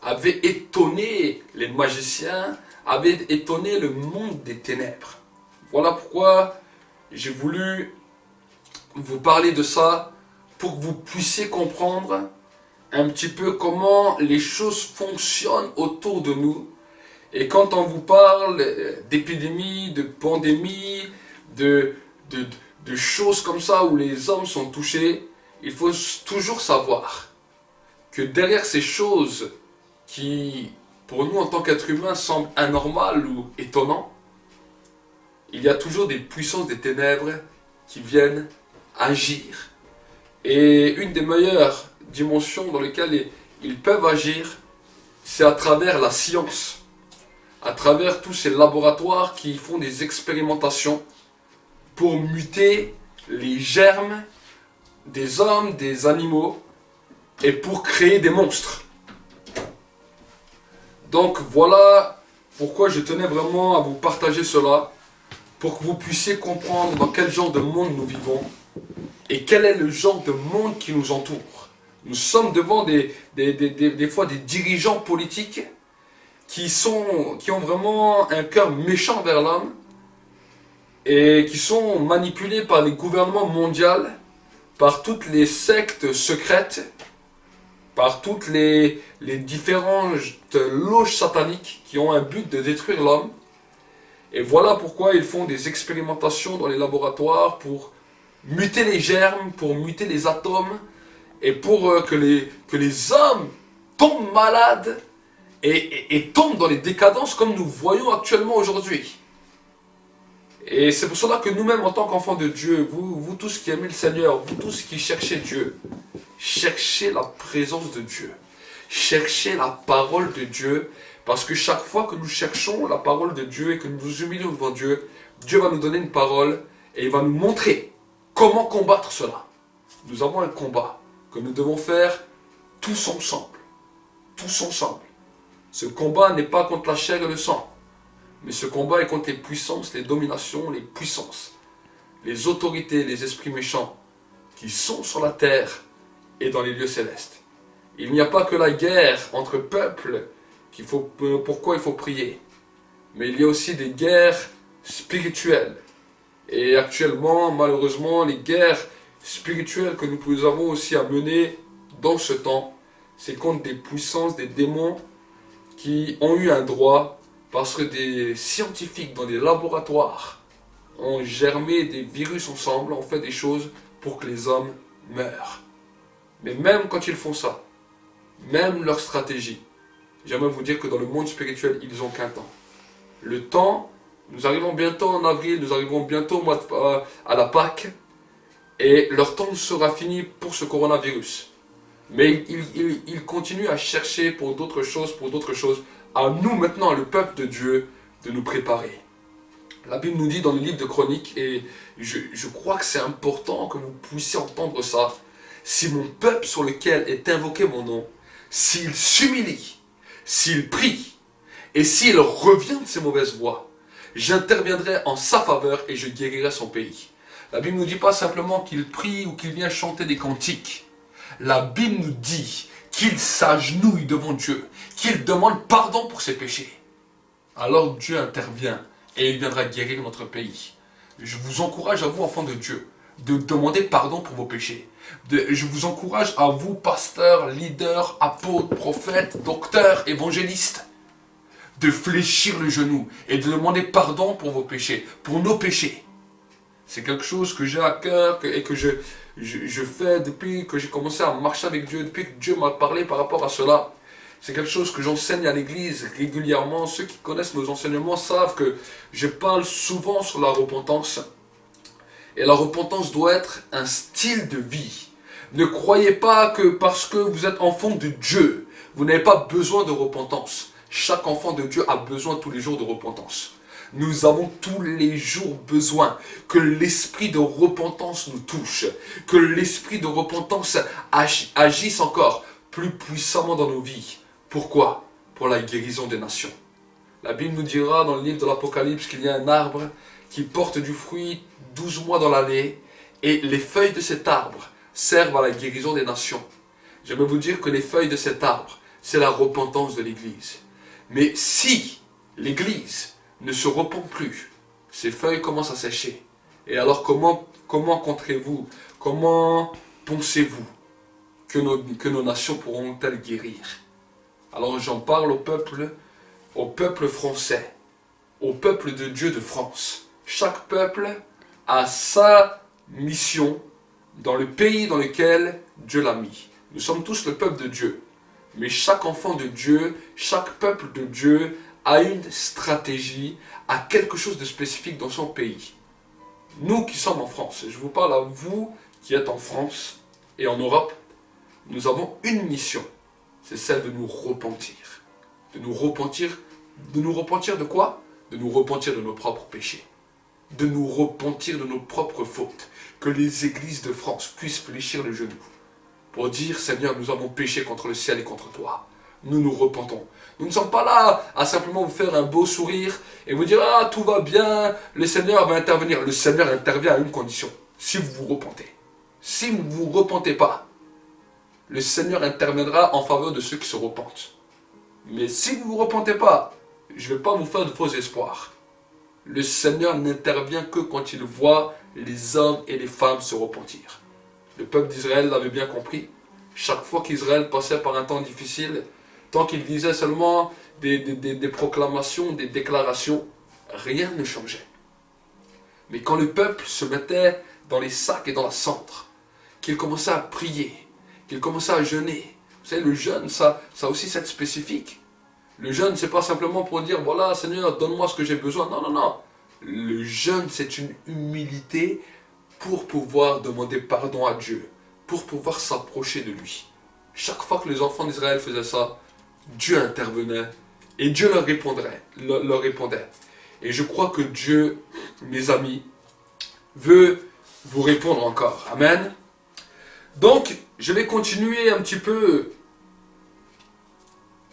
avait étonné les magiciens, avait étonné le monde des ténèbres. Voilà pourquoi j'ai voulu vous parler de ça, pour que vous puissiez comprendre un petit peu comment les choses fonctionnent autour de nous. Et quand on vous parle d'épidémies, de pandémies, de choses comme ça où les hommes sont touchés, il faut toujours savoir que derrière ces choses qui, pour nous en tant qu'êtres humains, semblent anormales ou étonnantes, il y a toujours des puissances des ténèbres qui viennent agir. Et une des meilleures dimensions dans lesquelles ils peuvent agir, c'est à travers la science, à travers tous ces laboratoires qui font des expérimentations pour muter les germes des hommes, des animaux, et pour créer des monstres. Donc voilà pourquoi je tenais vraiment à vous partager cela, pour que vous puissiez comprendre dans quel genre de monde nous vivons, et quel est le genre de monde qui nous entoure. Nous sommes devant des fois des dirigeants politiques qui ont vraiment un cœur méchant vers l'homme, et qui sont manipulés par les gouvernements mondiaux par toutes les sectes secrètes, par toutes les différentes loges sataniques qui ont un but de détruire l'homme. Et voilà pourquoi ils font des expérimentations dans les laboratoires pour muter les germes, pour muter les atomes, et pour que les hommes tombent malades et tombent dans les décadences comme nous voyons actuellement aujourd'hui. Et c'est pour cela que nous-mêmes, en tant qu'enfants de Dieu, vous tous qui aimez le Seigneur, vous tous qui cherchez Dieu, cherchez la présence de Dieu, cherchez la parole de Dieu, parce que chaque fois que nous cherchons la parole de Dieu et que nous nous humilions devant Dieu, Dieu va nous donner une parole et il va nous montrer comment combattre cela. Nous avons un combat que nous devons faire tous ensemble. Tous ensemble. Ce combat n'est pas contre la chair et le sang, mais ce combat est contre les puissances, les dominations, les puissances, les autorités, les esprits méchants qui sont sur la terre et dans les lieux célestes. Il n'y a pas que la guerre entre peuples pourquoi il faut prier, mais il y a aussi des guerres spirituelles. Et actuellement, malheureusement, les guerres spirituelles que nous avons aussi à mener dans ce temps, c'est contre des puissances, des démons qui ont eu un droit parce que des scientifiques dans des laboratoires ont germé des virus ensemble, ont fait des choses pour que les hommes meurent. Mais même quand ils font ça, même leur stratégie, j'aimerais vous dire que dans le monde spirituel, ils n'ont qu'un temps. Le temps, nous arrivons bientôt en avril, nous arrivons bientôt à la Pâque, et leur temps sera fini pour ce coronavirus. Mais ils continuent à chercher pour d'autres choses, à nous maintenant, le peuple de Dieu, de nous préparer. La Bible nous dit dans le livre de Chroniques, et je crois que c'est important que vous puissiez entendre ça, si mon peuple sur lequel est invoqué mon nom, s'il s'humilie, s'il prie, et s'il revient de ses mauvaises voies, j'interviendrai en sa faveur et je guérirai son pays. La Bible ne nous dit pas simplement qu'il prie ou qu'il vient chanter des cantiques. La Bible nous dit qu'il s'agenouille devant Dieu, qu'il demande pardon pour ses péchés. Alors Dieu intervient et il viendra guérir notre pays. Je vous encourage à vous, enfants de Dieu, de demander pardon pour vos péchés. Je vous encourage à vous, pasteurs, leaders, apôtres, prophètes, docteurs, évangélistes, de fléchir le genou et de demander pardon pour vos péchés, pour nos péchés. C'est quelque chose que j'ai à cœur et que je fais depuis que j'ai commencé à marcher avec Dieu, depuis que Dieu m'a parlé par rapport à cela. C'est quelque chose que j'enseigne à l'église régulièrement. Ceux qui connaissent nos enseignements savent que je parle souvent sur la repentance. Et la repentance doit être un style de vie. Ne croyez pas que parce que vous êtes enfant de Dieu, vous n'avez pas besoin de repentance. Chaque enfant de Dieu a besoin tous les jours de repentance. Nous avons tous les jours besoin que l'esprit de repentance nous touche, que l'esprit de repentance agisse encore plus puissamment dans nos vies. Pourquoi? Pour la guérison des nations. La Bible nous dira dans le livre de l'Apocalypse qu'il y a un arbre qui porte du fruit 12 mois dans l'année et les feuilles de cet arbre servent à la guérison des nations. J'aimerais vous dire que les feuilles de cet arbre, c'est la repentance de l'Église. Mais si l'Église ne se repent plus, ces feuilles commencent à sécher. Et alors comment compterez-vous, comment pensez-vous que nos nations pourront-elles guérir? Alors j'en parle au peuple français, au peuple de Dieu de France. Chaque peuple a sa mission dans le pays dans lequel Dieu l'a mis. Nous sommes tous le peuple de Dieu. Mais chaque enfant de Dieu, chaque peuple de Dieu a une stratégie, a quelque chose de spécifique dans son pays. Nous qui sommes en France, je vous parle à vous qui êtes en France et en Europe, nous avons une mission, c'est celle de nous repentir. De nous repentir de quoi? De nous repentir de nos propres péchés. De nous repentir de nos propres fautes. Que les églises de France puissent fléchir le genou pour dire, Seigneur, nous avons péché contre le ciel et contre toi. Nous nous repentons. Nous ne sommes pas là à simplement vous faire un beau sourire et vous dire, ah, tout va bien, le Seigneur va intervenir. Le Seigneur intervient à une condition, si vous vous repentez. Si vous ne vous repentez pas, le Seigneur interviendra en faveur de ceux qui se repentent. Mais si vous ne vous repentez pas, je ne vais pas vous faire de faux espoirs. Le Seigneur n'intervient que quand il voit les hommes et les femmes se repentir. Le peuple d'Israël l'avait bien compris. Chaque fois qu'Israël passait par un temps difficile, tant qu'il disait seulement des proclamations, des déclarations, rien ne changeait. Mais quand le peuple se mettait dans les sacs et dans la cendre, qu'il commençait à prier, qu'il commençait à jeûner, vous savez, le jeûne, ça a aussi cette spécifique. Le jeûne, c'est pas simplement pour dire, voilà, Seigneur, donne-moi ce que j'ai besoin. Non, non, non. Le jeûne, c'est une humilité pour pouvoir demander pardon à Dieu, pour pouvoir s'approcher de lui. Chaque fois que les enfants d'Israël faisaient ça, Dieu intervenait et Dieu leur répondait. Et je crois que Dieu, mes amis, veut vous répondre encore. Amen. Donc, je vais continuer un petit peu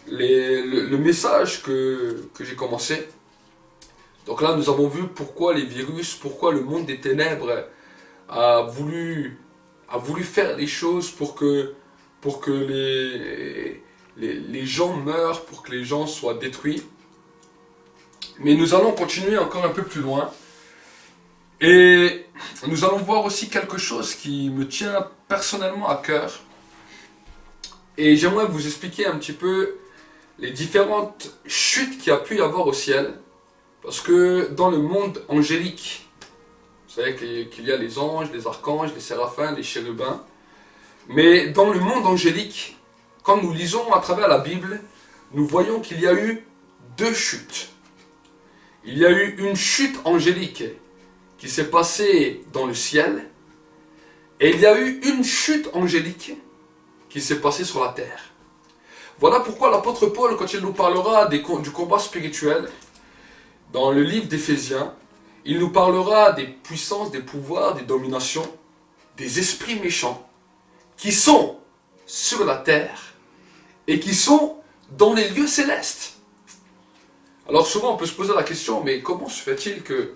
le message que j'ai commencé. Donc là, nous avons vu pourquoi les virus, pourquoi le monde des ténèbres a voulu faire des choses pour que les gens meurent, pour que les gens soient détruits. Mais nous allons continuer encore un peu plus loin. Et nous allons voir aussi quelque chose qui me tient personnellement à cœur. Et j'aimerais vous expliquer un petit peu les différentes chutes qu'il y a pu y avoir au ciel. Parce que dans le monde angélique, vous savez qu'il y a les anges, les archanges, les séraphins, les chérubins. Mais dans le monde angélique, quand nous lisons à travers la Bible, nous voyons qu'il y a eu deux chutes. Il y a eu une chute angélique qui s'est passée dans le ciel, et il y a eu une chute angélique qui s'est passée sur la terre. Voilà pourquoi l'apôtre Paul, quand il nous parlera du combat spirituel, dans le livre d'Éphésiens, il nous parlera des puissances, des pouvoirs, des dominations, des esprits méchants qui sont sur la terre et qui sont dans les lieux célestes. Alors souvent on peut se poser la question, mais comment se fait-il qu'il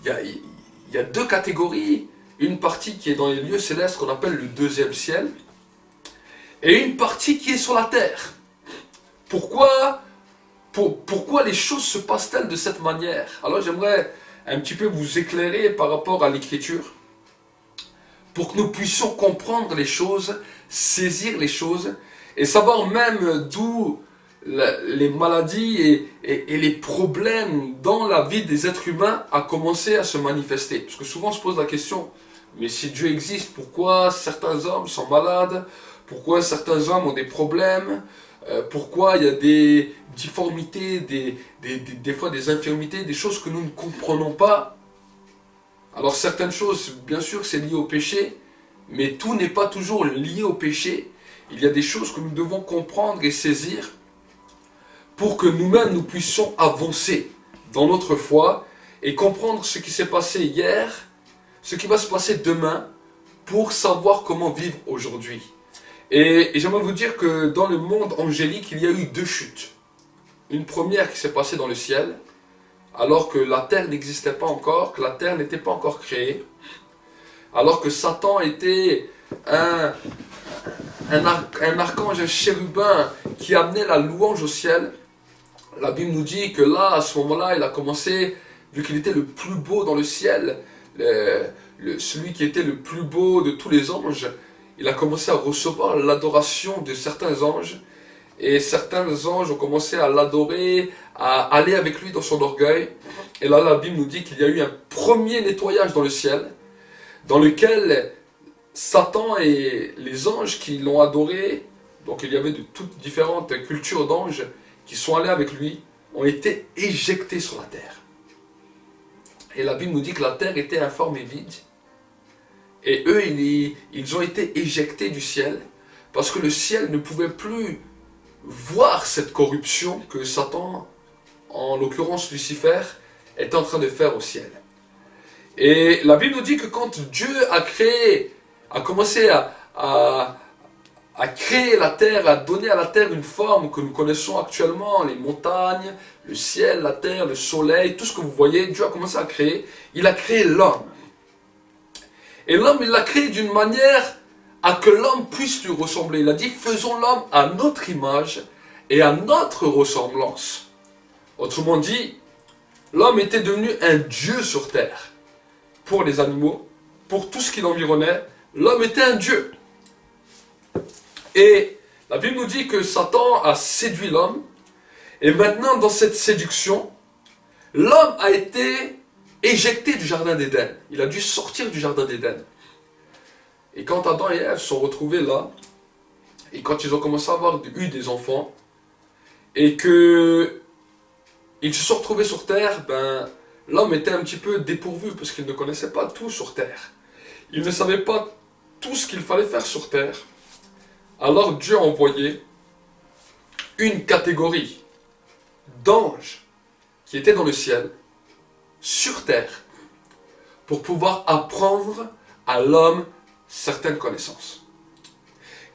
y a deux catégories, une partie qui est dans les lieux célestes qu'on appelle le deuxième ciel, et une partie qui est sur la terre. Pourquoi les choses se passent-elles de cette manière? Alors j'aimerais un petit peu vous éclairer par rapport à l'écriture, pour que nous puissions comprendre les choses, saisir les choses, et savoir même d'où les maladies et les problèmes dans la vie des êtres humains a commencé à se manifester. Parce que souvent on se pose la question, mais si Dieu existe, pourquoi certains hommes sont malades? Pourquoi certains hommes ont des problèmes? Pourquoi il y a des difformités, des fois des infirmités, des choses que nous ne comprenons pas? Alors certaines choses, bien sûr, c'est lié au péché, mais tout n'est pas toujours lié au péché. Il y a des choses que nous devons comprendre et saisir pour que nous-mêmes nous puissions avancer dans notre foi et comprendre ce qui s'est passé hier, ce qui va se passer demain, pour savoir comment vivre aujourd'hui. Et j'aimerais vous dire que dans le monde angélique, il y a eu deux chutes. Une première qui s'est passée dans le ciel, alors que la terre n'existait pas encore, que la terre n'était pas encore créée, alors que Satan était un archange, un chérubin qui amenait la louange au ciel. La Bible nous dit que là, à ce moment-là, il a commencé, vu qu'il était le plus beau dans le ciel, celui qui était le plus beau de tous les anges, il a commencé à recevoir l'adoration de certains anges, et certains anges ont commencé à l'adorer, à aller avec lui dans son orgueil. Et là, la Bible nous dit qu'il y a eu un premier nettoyage dans le ciel, dans lequel Satan et les anges qui l'ont adoré, donc il y avait de toutes différentes cultures d'anges qui sont allés avec lui, ont été éjectés sur la terre. Et la Bible nous dit que la terre était informe et vide. Et eux, ils ont été éjectés du ciel, parce que le ciel ne pouvait plus voir cette corruption que Satan, en l'occurrence Lucifer, est en train de faire au ciel. Et la Bible nous dit que quand Dieu a commencé à créer la terre, à donner à la terre une forme que nous connaissons actuellement, les montagnes, le ciel, la terre, le soleil, tout ce que vous voyez, Dieu a commencé à créer. Il a créé l'homme. Et l'homme, il l'a créé d'une manière à que l'homme puisse lui ressembler. Il a dit, faisons l'homme à notre image et à notre ressemblance. Autrement dit, l'homme était devenu un dieu sur terre, pour les animaux, pour tout ce qui l'environnait, l'homme était un dieu. Et la Bible nous dit que Satan a séduit l'homme. Et maintenant, dans cette séduction, l'homme a été éjecté du jardin d'Éden. Il a dû sortir du jardin d'Éden. Et quand Adam et Ève sont retrouvés là, et quand ils ont commencé à avoir eu des enfants, et que ils se sont retrouvés sur terre, ben, l'homme était un petit peu dépourvu parce qu'il ne connaissait pas tout sur terre. Il ne savait pas tout ce qu'il fallait faire sur terre. Alors Dieu a envoyé une catégorie d'anges qui étaient dans le ciel, sur terre, pour pouvoir apprendre à l'homme certaines connaissances.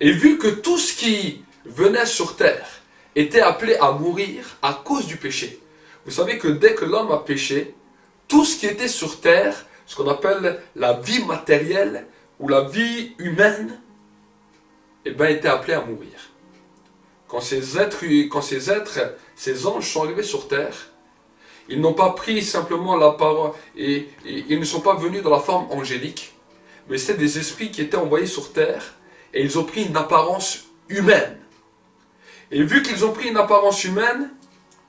Et vu que tout ce qui venait sur terre était appelé à mourir à cause du péché, vous savez que dès que l'homme a péché, tout ce qui était sur terre, ce qu'on appelle la vie matérielle ou la vie humaine, eh ben, était appelé à mourir. Quand ces anges sont arrivés sur terre, ils n'ont pas pris simplement la parole et ils ne sont pas venus dans la forme angélique, mais c'était des esprits qui étaient envoyés sur terre et ils ont pris une apparence humaine. Et vu qu'ils ont pris une apparence humaine,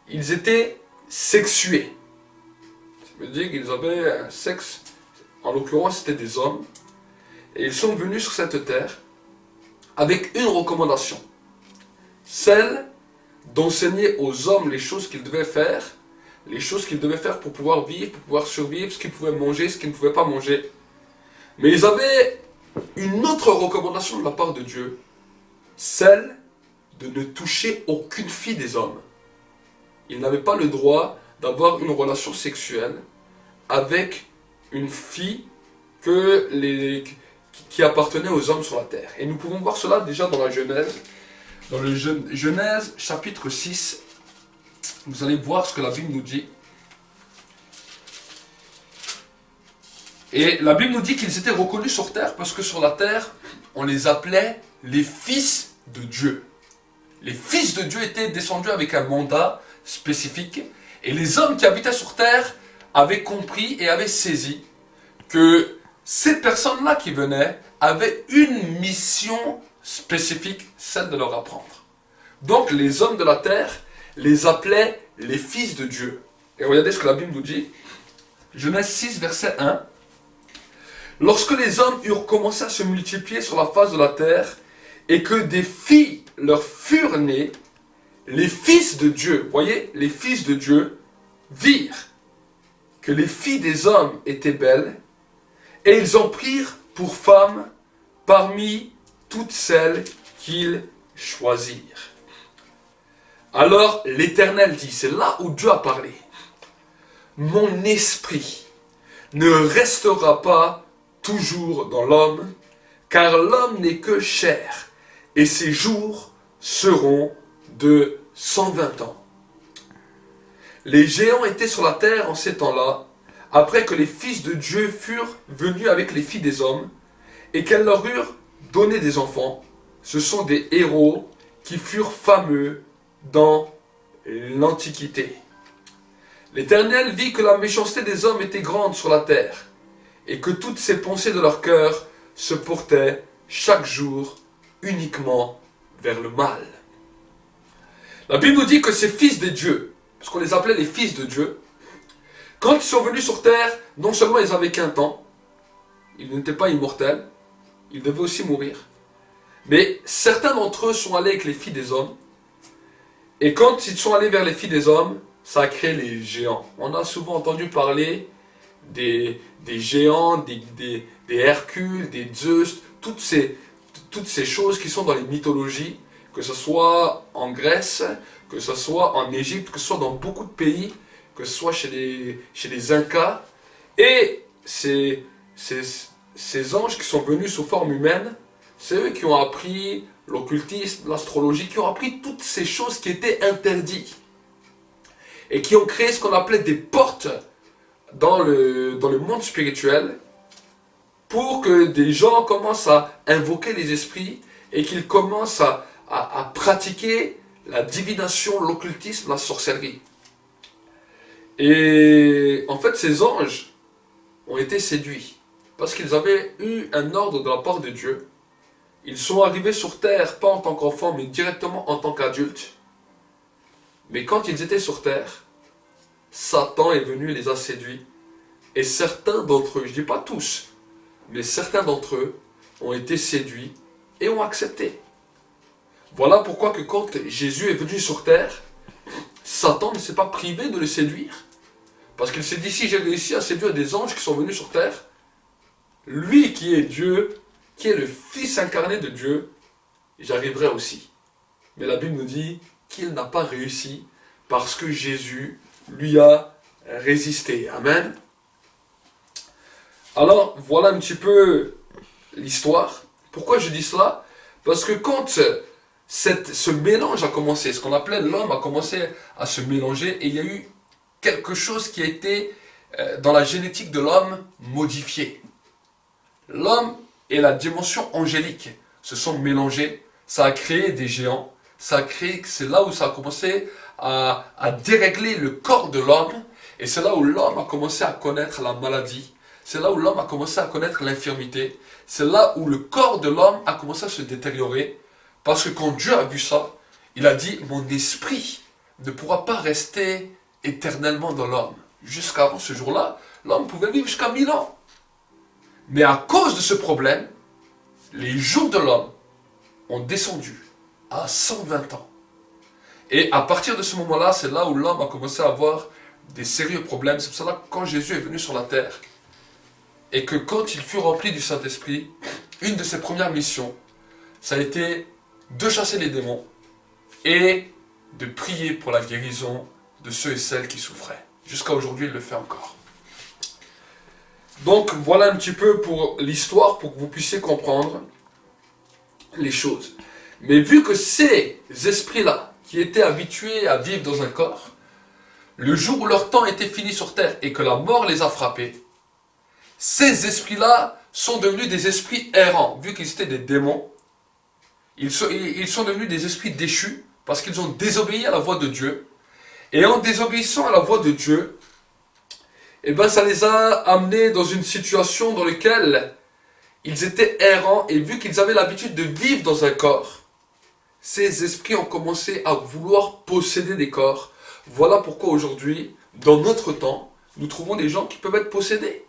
ils étaient sexués. Ça veut dire qu'ils avaient un sexe, en l'occurrence c'était des hommes, et ils sont venus sur cette terre avec une recommandation, celle d'enseigner aux hommes les choses qu'ils devaient faire, pour pouvoir vivre, pour pouvoir survivre, ce qu'ils pouvaient manger, ce qu'ils ne pouvaient pas manger. Mais ils avaient une autre recommandation de la part de Dieu, celle de ne toucher aucune fille des hommes. Ils n'avaient pas le droit d'avoir une relation sexuelle avec une fille qui appartenait aux hommes sur la terre. Et nous pouvons voir cela déjà dans la Genèse. Dans le Genèse chapitre 6, vous allez voir ce que la Bible nous dit. Et la Bible nous dit qu'ils étaient reconnus sur terre parce que sur la terre, on les appelait les fils de Dieu. Les fils de Dieu étaient descendus avec un mandat spécifique. Et les hommes qui habitaient sur terre avaient compris et avaient saisi que ces personnes-là qui venaient avaient une mission spécifique, celle de leur apprendre. Donc les hommes de la terre les appelaient les fils de Dieu. Et regardez ce que la Bible nous dit. Genèse 6, verset 1. Lorsque les hommes eurent commencé à se multiplier sur la face de la terre, et que des filles leur furent nées, les fils de Dieu, voyez, les fils de Dieu, virent que les filles des hommes étaient belles, et ils en prirent pour femmes parmi toutes celles qu'ils choisirent. Alors l'Éternel dit, c'est là où Dieu a parlé, mon esprit ne restera pas toujours dans l'homme, car l'homme n'est que chair, et ses jours seront de 120 ans. Les géants étaient sur la terre en ces temps-là, après que les fils de Dieu furent venus avec les filles des hommes, et qu'elles leur eurent donné des enfants. Ce sont des héros qui furent fameux dans l'Antiquité. L'Éternel vit que la méchanceté des hommes était grande sur la terre, et que toutes ces pensées de leur cœur se portaient chaque jour uniquement vers le mal. La Bible nous dit que ces fils de Dieu, parce qu'on les appelait les fils de Dieu, quand ils sont venus sur terre, non seulement ils avaient qu'un temps, ils n'étaient pas immortels, ils devaient aussi mourir, mais certains d'entre eux sont allés avec les filles des hommes, et quand ils sont allés vers les filles des hommes, ça a créé les géants. On a souvent entendu parler des géants, des Hercules, des Zeus, toutes ces choses qui sont dans les mythologies, que ce soit en Grèce, que ce soit en Égypte, que ce soit dans beaucoup de pays, que ce soit chez les Incas. Et ces anges qui sont venus sous forme humaine, c'est eux qui ont appris l'occultisme, l'astrologie, qui ont appris toutes ces choses qui étaient interdites. Et qui ont créé ce qu'on appelait des portes dans le monde spirituel pour que des gens commencent à invoquer les esprits et qu'ils commencent à pratiquer la divination, l'occultisme, la sorcellerie. Et en fait, ces anges ont été séduits parce qu'ils avaient eu un ordre de la part de Dieu. Ils sont arrivés sur terre, pas en tant qu'enfants, mais directement en tant qu'adultes. Mais quand ils étaient sur terre, Satan est venu et les a séduits. Et certains d'entre eux, je ne dis pas tous, mais certains d'entre eux ont été séduits et ont accepté. Voilà pourquoi que quand Jésus est venu sur terre, Satan ne s'est pas privé de le séduire. Parce qu'il s'est dit, si j'ai réussi à séduire des anges qui sont venus sur terre, lui qui est Dieu, qui est le Fils incarné de Dieu, j'arriverai aussi. Mais la Bible nous dit qu'il n'a pas réussi parce que Jésus lui a résisté. Amen. Alors, voilà un petit peu l'histoire. Pourquoi je dis cela? Parce que quand ce mélange a commencé, ce qu'on appelait l'homme a commencé à se mélanger, et il y a eu quelque chose qui a été dans la génétique de l'homme modifié. L'homme et la dimension angélique se sont mélangés, ça a créé des géants, c'est là où ça a commencé à dérégler le corps de l'homme, et c'est là où l'homme a commencé à connaître la maladie, c'est là où l'homme a commencé à connaître l'infirmité, c'est là où le corps de l'homme a commencé à se détériorer, parce que quand Dieu a vu ça, il a dit, mon esprit ne pourra pas rester éternellement dans l'homme. Jusqu'avant ce jour-là, l'homme pouvait vivre jusqu'à 1000 ans. Mais à cause de ce problème, les jours de l'homme ont descendu à 120 ans. Et à partir de ce moment-là, c'est là où l'homme a commencé à avoir des sérieux problèmes. C'est pour cela que quand Jésus est venu sur la terre, et que quand il fut rempli du Saint-Esprit, une de ses premières missions, ça a été de chasser les démons et de prier pour la guérison de ceux et celles qui souffraient. Jusqu'à aujourd'hui, il le fait encore. Donc voilà un petit peu pour l'histoire, pour que vous puissiez comprendre les choses. Mais vu que ces esprits-là, qui étaient habitués à vivre dans un corps, le jour où leur temps était fini sur terre et que la mort les a frappés, ces esprits-là sont devenus des esprits errants, vu qu'ils étaient des démons. Ils sont devenus des esprits déchus, parce qu'ils ont désobéi à la voix de Dieu. Et en désobéissant à la voix de Dieu, eh ben, ça les a amenés dans une situation dans laquelle ils étaient errants, et vu qu'ils avaient l'habitude de vivre dans un corps, ces esprits ont commencé à vouloir posséder des corps. Voilà pourquoi aujourd'hui, dans notre temps, nous trouvons des gens qui peuvent être possédés.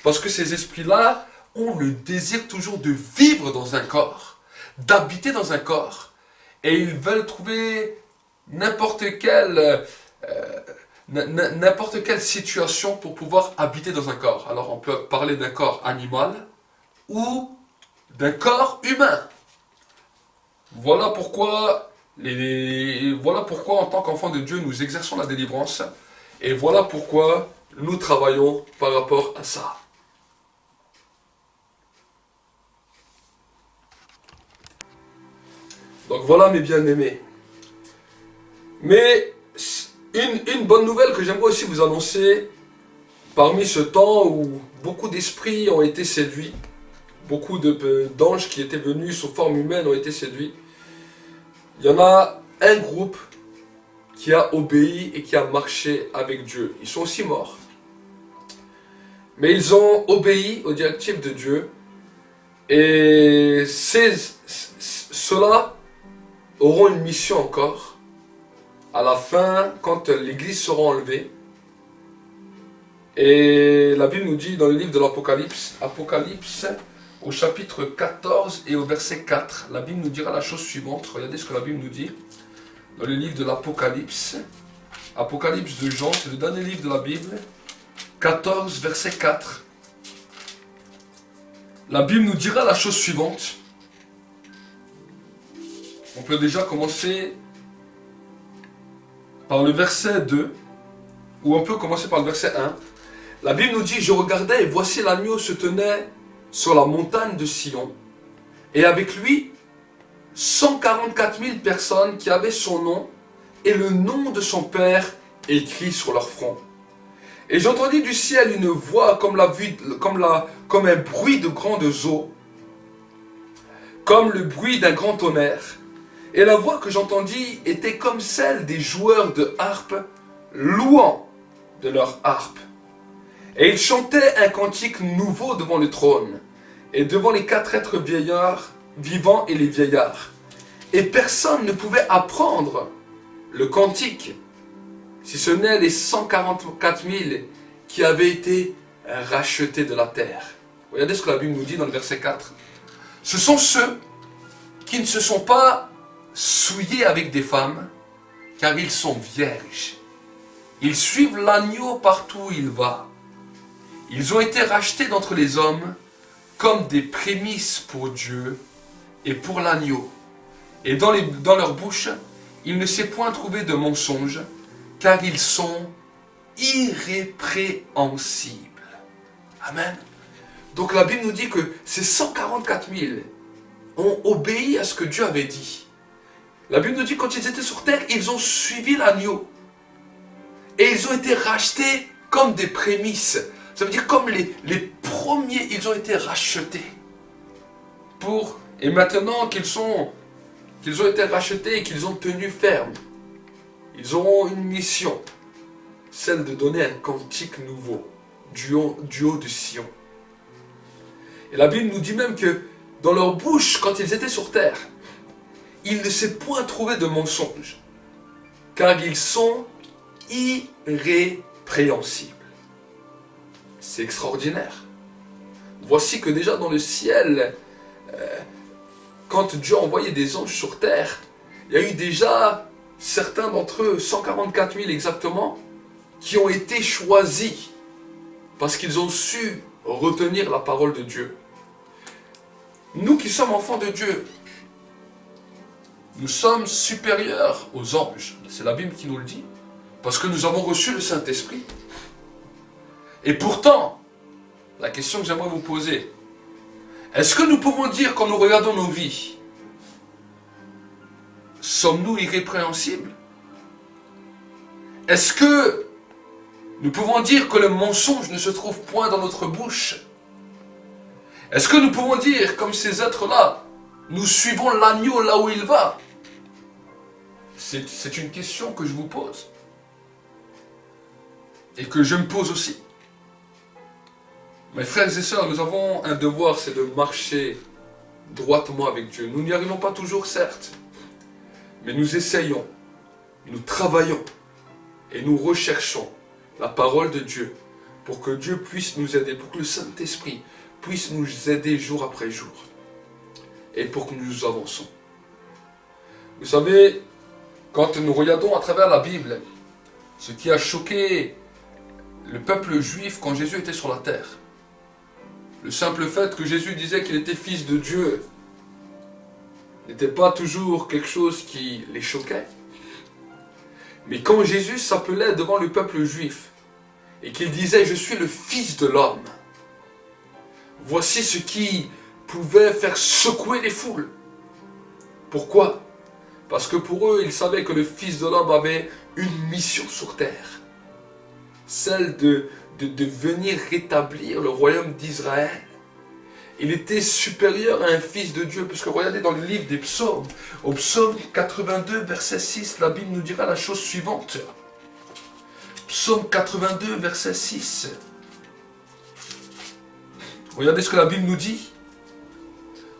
Parce que ces esprits-là ont le désir toujours de vivre dans un corps, d'habiter dans un corps, et ils veulent trouver n'importe quelle situation pour pouvoir habiter dans un corps. Alors on peut parler d'un corps animal ou d'un corps humain. Voilà pourquoi en tant qu'enfants de Dieu nous exerçons la délivrance, et voilà pourquoi nous travaillons par rapport à ça. Donc voilà mes bien-aimés. Mais une bonne nouvelle que j'aimerais aussi vous annoncer, parmi ce temps où beaucoup d'esprits ont été séduits, beaucoup d'anges qui étaient venus sous forme humaine ont été séduits, il y en a un groupe qui a obéi et qui a marché avec Dieu. Ils sont aussi morts. Mais ils ont obéi aux directives de Dieu. Et ceux-là auront une mission encore. À la fin, quand l'église sera enlevée. Et la Bible nous dit dans le livre de l'Apocalypse, Apocalypse au chapitre 14 et au verset 4, la Bible nous dira la chose suivante. Regardez ce que la Bible nous dit. Dans le livre de l'Apocalypse, Apocalypse de Jean, c'est le dernier livre de la Bible, 14, verset 4. La Bible nous dira la chose suivante. On peut déjà commencer par le verset 2, ou on peut commencer par le verset 1. La Bible nous dit, je regardais et voici l'agneau se tenait sur la montagne de Sion, et avec lui 144 000 personnes qui avaient son nom et le nom de son Père écrit sur leur front. Et j'entendis du ciel une voix comme un bruit de grandes eaux, comme le bruit d'un grand tonnerre. Et la voix que j'entendis était comme celle des joueurs de harpe louant de leur harpe. Et il chantait un cantique nouveau devant le trône, et devant les 4 êtres vieillards, vivants et les vieillards. Et personne ne pouvait apprendre le cantique, si ce n'est les 144 000 qui avaient été rachetés de la terre. Regardez ce que la Bible nous dit dans le verset 4. Ce sont ceux qui ne se sont pas souillés avec des femmes, car ils sont vierges. Ils suivent l'agneau partout où il va. Ils ont été rachetés d'entre les hommes comme des prémices pour Dieu et pour l'agneau. Et dans leur bouche, il ne s'est point trouvé de mensonge, car ils sont irrépréhensibles. Amen. Donc la Bible nous dit que ces 144 000 ont obéi à ce que Dieu avait dit. La Bible nous dit que quand ils étaient sur terre, ils ont suivi l'agneau. Et ils ont été rachetés comme des prémices. Ça veut dire comme les premiers, ils ont été rachetés. Et maintenant qu'ils ont été rachetés et qu'ils ont tenu ferme, ils auront une mission, celle de donner un cantique nouveau du haut de Sion. Et la Bible nous dit même que dans leur bouche, quand ils étaient sur terre, il ne s'est point trouvé de mensonge, car ils sont irrépréhensibles. C'est extraordinaire. Voici que déjà dans le ciel, quand Dieu a envoyé des anges sur terre, il y a eu déjà certains d'entre eux, 144 000 exactement, qui ont été choisis parce qu'ils ont su retenir la parole de Dieu. Nous qui sommes enfants de Dieu, nous sommes supérieurs aux anges. C'est la Bible qui nous le dit. Parce que nous avons reçu le Saint-Esprit. Et pourtant, la question que j'aimerais vous poser, est-ce que nous pouvons dire quand nous regardons nos vies, sommes-nous irrépréhensibles? Est-ce que nous pouvons dire que le mensonge ne se trouve point dans notre bouche? Est-ce que nous pouvons dire, comme ces êtres-là, nous suivons l'agneau là où il va? C'est une question que je vous pose. Et que je me pose aussi. Mes frères et sœurs, nous avons un devoir, c'est de marcher droitement avec Dieu. Nous n'y arrivons pas toujours, certes. Mais nous essayons, nous travaillons et nous recherchons la parole de Dieu pour que Dieu puisse nous aider, pour que le Saint-Esprit puisse nous aider jour après jour et pour que nous avançons. Vous savez, quand nous regardons à travers la Bible, ce qui a choqué le peuple juif quand Jésus était sur la terre, le simple fait que Jésus disait qu'il était fils de Dieu n'était pas toujours quelque chose qui les choquait. Mais quand Jésus s'appelait devant le peuple juif et qu'il disait « Je suis le Fils de l'homme », voici ce qui pouvait faire secouer les foules. Pourquoi? Parce que pour eux, ils savaient que le Fils de l'homme avait une mission sur terre. Celle de venir rétablir le royaume d'Israël. Il était supérieur à un fils de Dieu, puisque regardez dans le livre des psaumes, au psaume 82, verset 6, la Bible nous dira la chose suivante. Psaume 82, verset 6. Regardez ce que la Bible nous dit.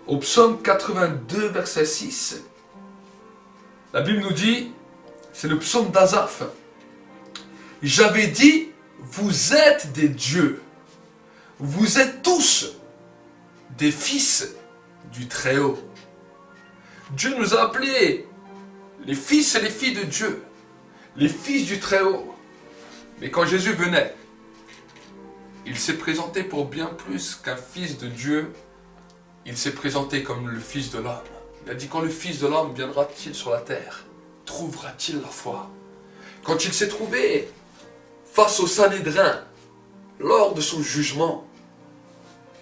Au psaume 82, verset 6, la Bible nous dit, c'est le psaume d'Asaph. J'avais dit, vous êtes des dieux. Vous êtes tous des fils du Très-Haut. Dieu nous a appelés les fils et les filles de Dieu, les fils du Très-Haut. Mais quand Jésus venait, il s'est présenté pour bien plus qu'un fils de Dieu, il s'est présenté comme le Fils de l'homme. Il a dit, quand le Fils de l'homme viendra-t-il sur la terre, trouvera-t-il la foi? Quand il s'est trouvé face au Sanhédrin, lors de son jugement,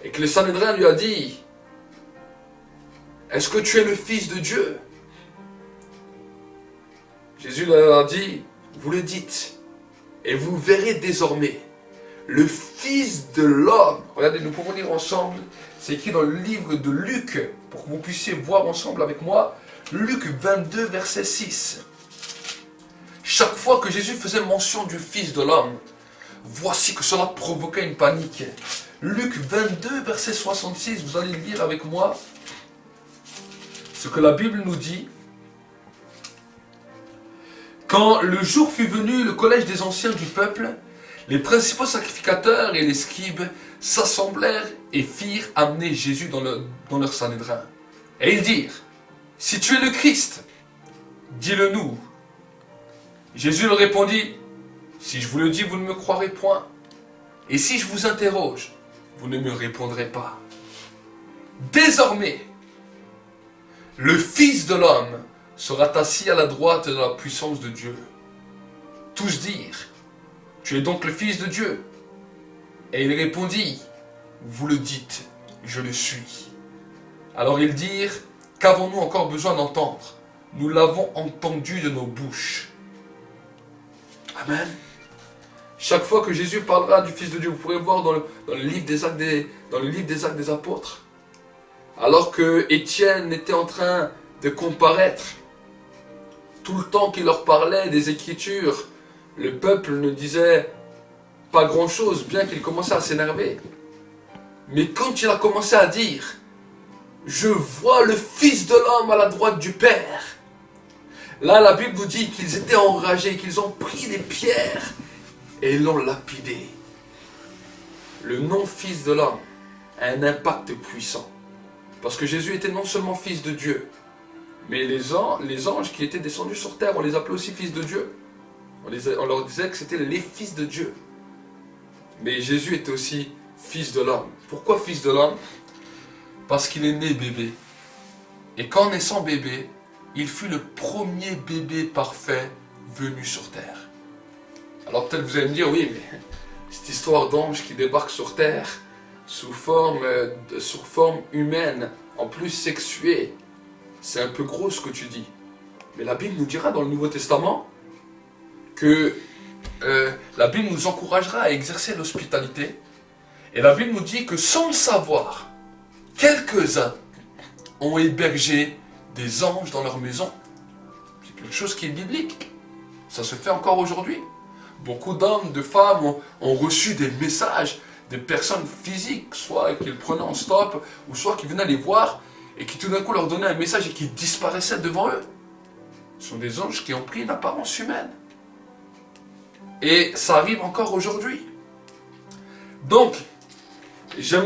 et que le Sanhédrin lui a dit, est-ce que tu es le Fils de Dieu? Jésus leur a dit, vous le dites, et vous verrez désormais le Fils de l'homme. Regardez, nous pouvons lire ensemble, c'est écrit dans le livre de Luc, pour que vous puissiez voir ensemble avec moi, Luc 22, verset 6. Chaque fois que Jésus faisait mention du Fils de l'homme, voici que cela provoquait une panique. Luc 22, verset 66, vous allez lire avec moi ce que la Bible nous dit. Quand le jour fut venu, le collège des anciens du peuple, les principaux sacrificateurs et les scribes s'assemblèrent et firent amener Jésus dans leur sanhédrin. Et ils dirent, « Si tu es le Christ, dis-le nous. » Jésus leur répondit, « Si je vous le dis, vous ne me croirez point. Et si je vous interroge, vous ne me répondrez pas. Désormais, le Fils de l'homme sera assis à la droite de la puissance de Dieu. » Tous dirent, « Tu es donc le Fils de Dieu. » Et il répondit, « Vous le dites, je le suis. » Alors ils dirent, « Qu'avons-nous encore besoin d'entendre? Nous l'avons entendu de nos bouches. » Amen. Chaque fois que Jésus parlera du Fils de Dieu, vous pourrez voir dans le livre des Actes des Apôtres, alors que Étienne était en train de comparaître, tout le temps qu'il leur parlait des Écritures, le peuple ne disait pas grand-chose, bien qu'il commençait à s'énerver. Mais quand il a commencé à dire « Je vois le Fils de l'homme à la droite du Père », là la Bible nous dit qu'ils étaient enragés, qu'ils ont pris des pierres et ils l'ont lapidé. Le nom Fils de l'homme a un impact puissant. Parce que Jésus était non seulement Fils de Dieu, mais les anges qui étaient descendus sur terre, on les appelait aussi Fils de Dieu. On leur disait que c'était les Fils de Dieu. Mais Jésus était aussi Fils de l'homme. Pourquoi Fils de l'homme? Parce qu'il est né bébé. Et qu'en naissant bébé, il fut le premier bébé parfait venu sur terre. Alors peut-être vous allez me dire, oui, mais cette histoire d'ange qui débarque sur terre sous forme humaine, en plus sexuée, c'est un peu gros ce que tu dis. Mais la Bible nous dira dans le Nouveau Testament que la Bible nous encouragera à exercer l'hospitalité. Et la Bible nous dit que sans le savoir, quelques-uns ont hébergé des anges dans leur maison. C'est quelque chose qui est biblique. Ça se fait encore aujourd'hui. Beaucoup d'hommes, de femmes ont reçu des messages des personnes physiques, soit qu'ils prenaient en stop, ou soit qui venaient les voir et qui tout d'un coup leur donnaient un message et qui disparaissaient devant eux. Ce sont des anges qui ont pris une apparence humaine. Et ça arrive encore aujourd'hui. Donc, je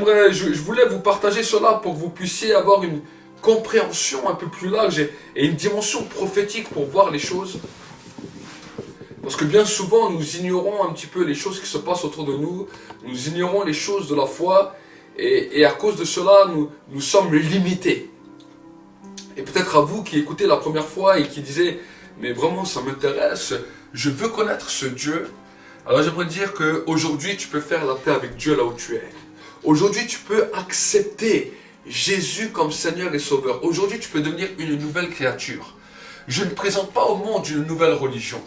voulais vous partager cela pour que vous puissiez avoir une compréhension un peu plus large et une dimension prophétique pour voir les choses. Parce que bien souvent, nous ignorons un petit peu les choses qui se passent autour de nous, nous ignorons les choses de la foi, et à cause de cela, nous sommes limités. Et peut-être à vous qui écoutez la première fois et qui disiez, mais vraiment ça m'intéresse, je veux connaître ce Dieu. Alors j'aimerais dire qu'aujourd'hui tu peux faire la paix avec Dieu là où tu es. Aujourd'hui tu peux accepter Jésus comme Seigneur et Sauveur. Aujourd'hui tu peux devenir une nouvelle créature. Je ne présente pas au monde une nouvelle religion.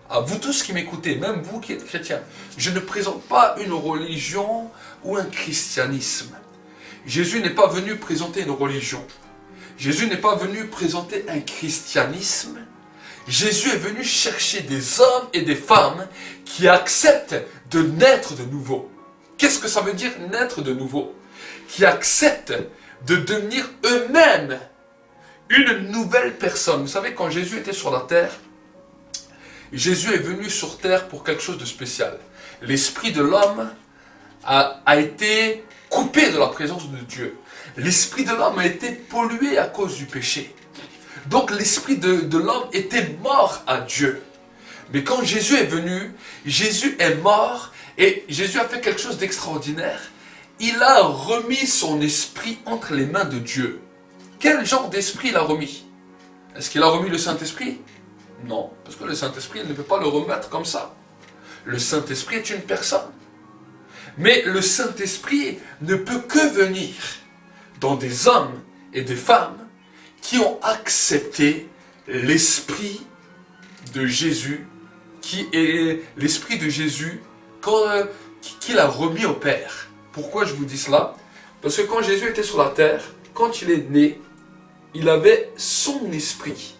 À vous tous qui m'écoutez, même vous qui êtes chrétiens, je ne présente pas une religion ou un christianisme. Jésus n'est pas venu présenter une religion. Jésus n'est pas venu présenter un christianisme. Jésus est venu chercher des hommes et des femmes qui acceptent de naître de nouveau. Qu'est-ce que ça veut dire naître de nouveau? Qui acceptent de devenir eux-mêmes une nouvelle personne. Vous savez, quand Jésus était sur la terre, Jésus est venu sur terre pour quelque chose de spécial. L'esprit de l'homme a été coupé de la présence de Dieu. L'esprit de l'homme a été pollué à cause du péché. Donc l'esprit de l'homme était mort à Dieu. Mais quand Jésus est venu, Jésus est mort et Jésus a fait quelque chose d'extraordinaire. Il a remis son esprit entre les mains de Dieu. Quel genre d'esprit il a remis? Est-ce qu'il a remis le Saint-Esprit? Non, parce que le Saint-Esprit il ne peut pas le remettre comme ça. Le Saint-Esprit est une personne. Mais le Saint-Esprit ne peut que venir dans des hommes et des femmes qui ont accepté l'Esprit de Jésus, qui est l'Esprit de Jésus qu'il a remis au Père. Pourquoi je vous dis cela? Parce que quand Jésus était sur la terre, quand il est né, il avait son esprit.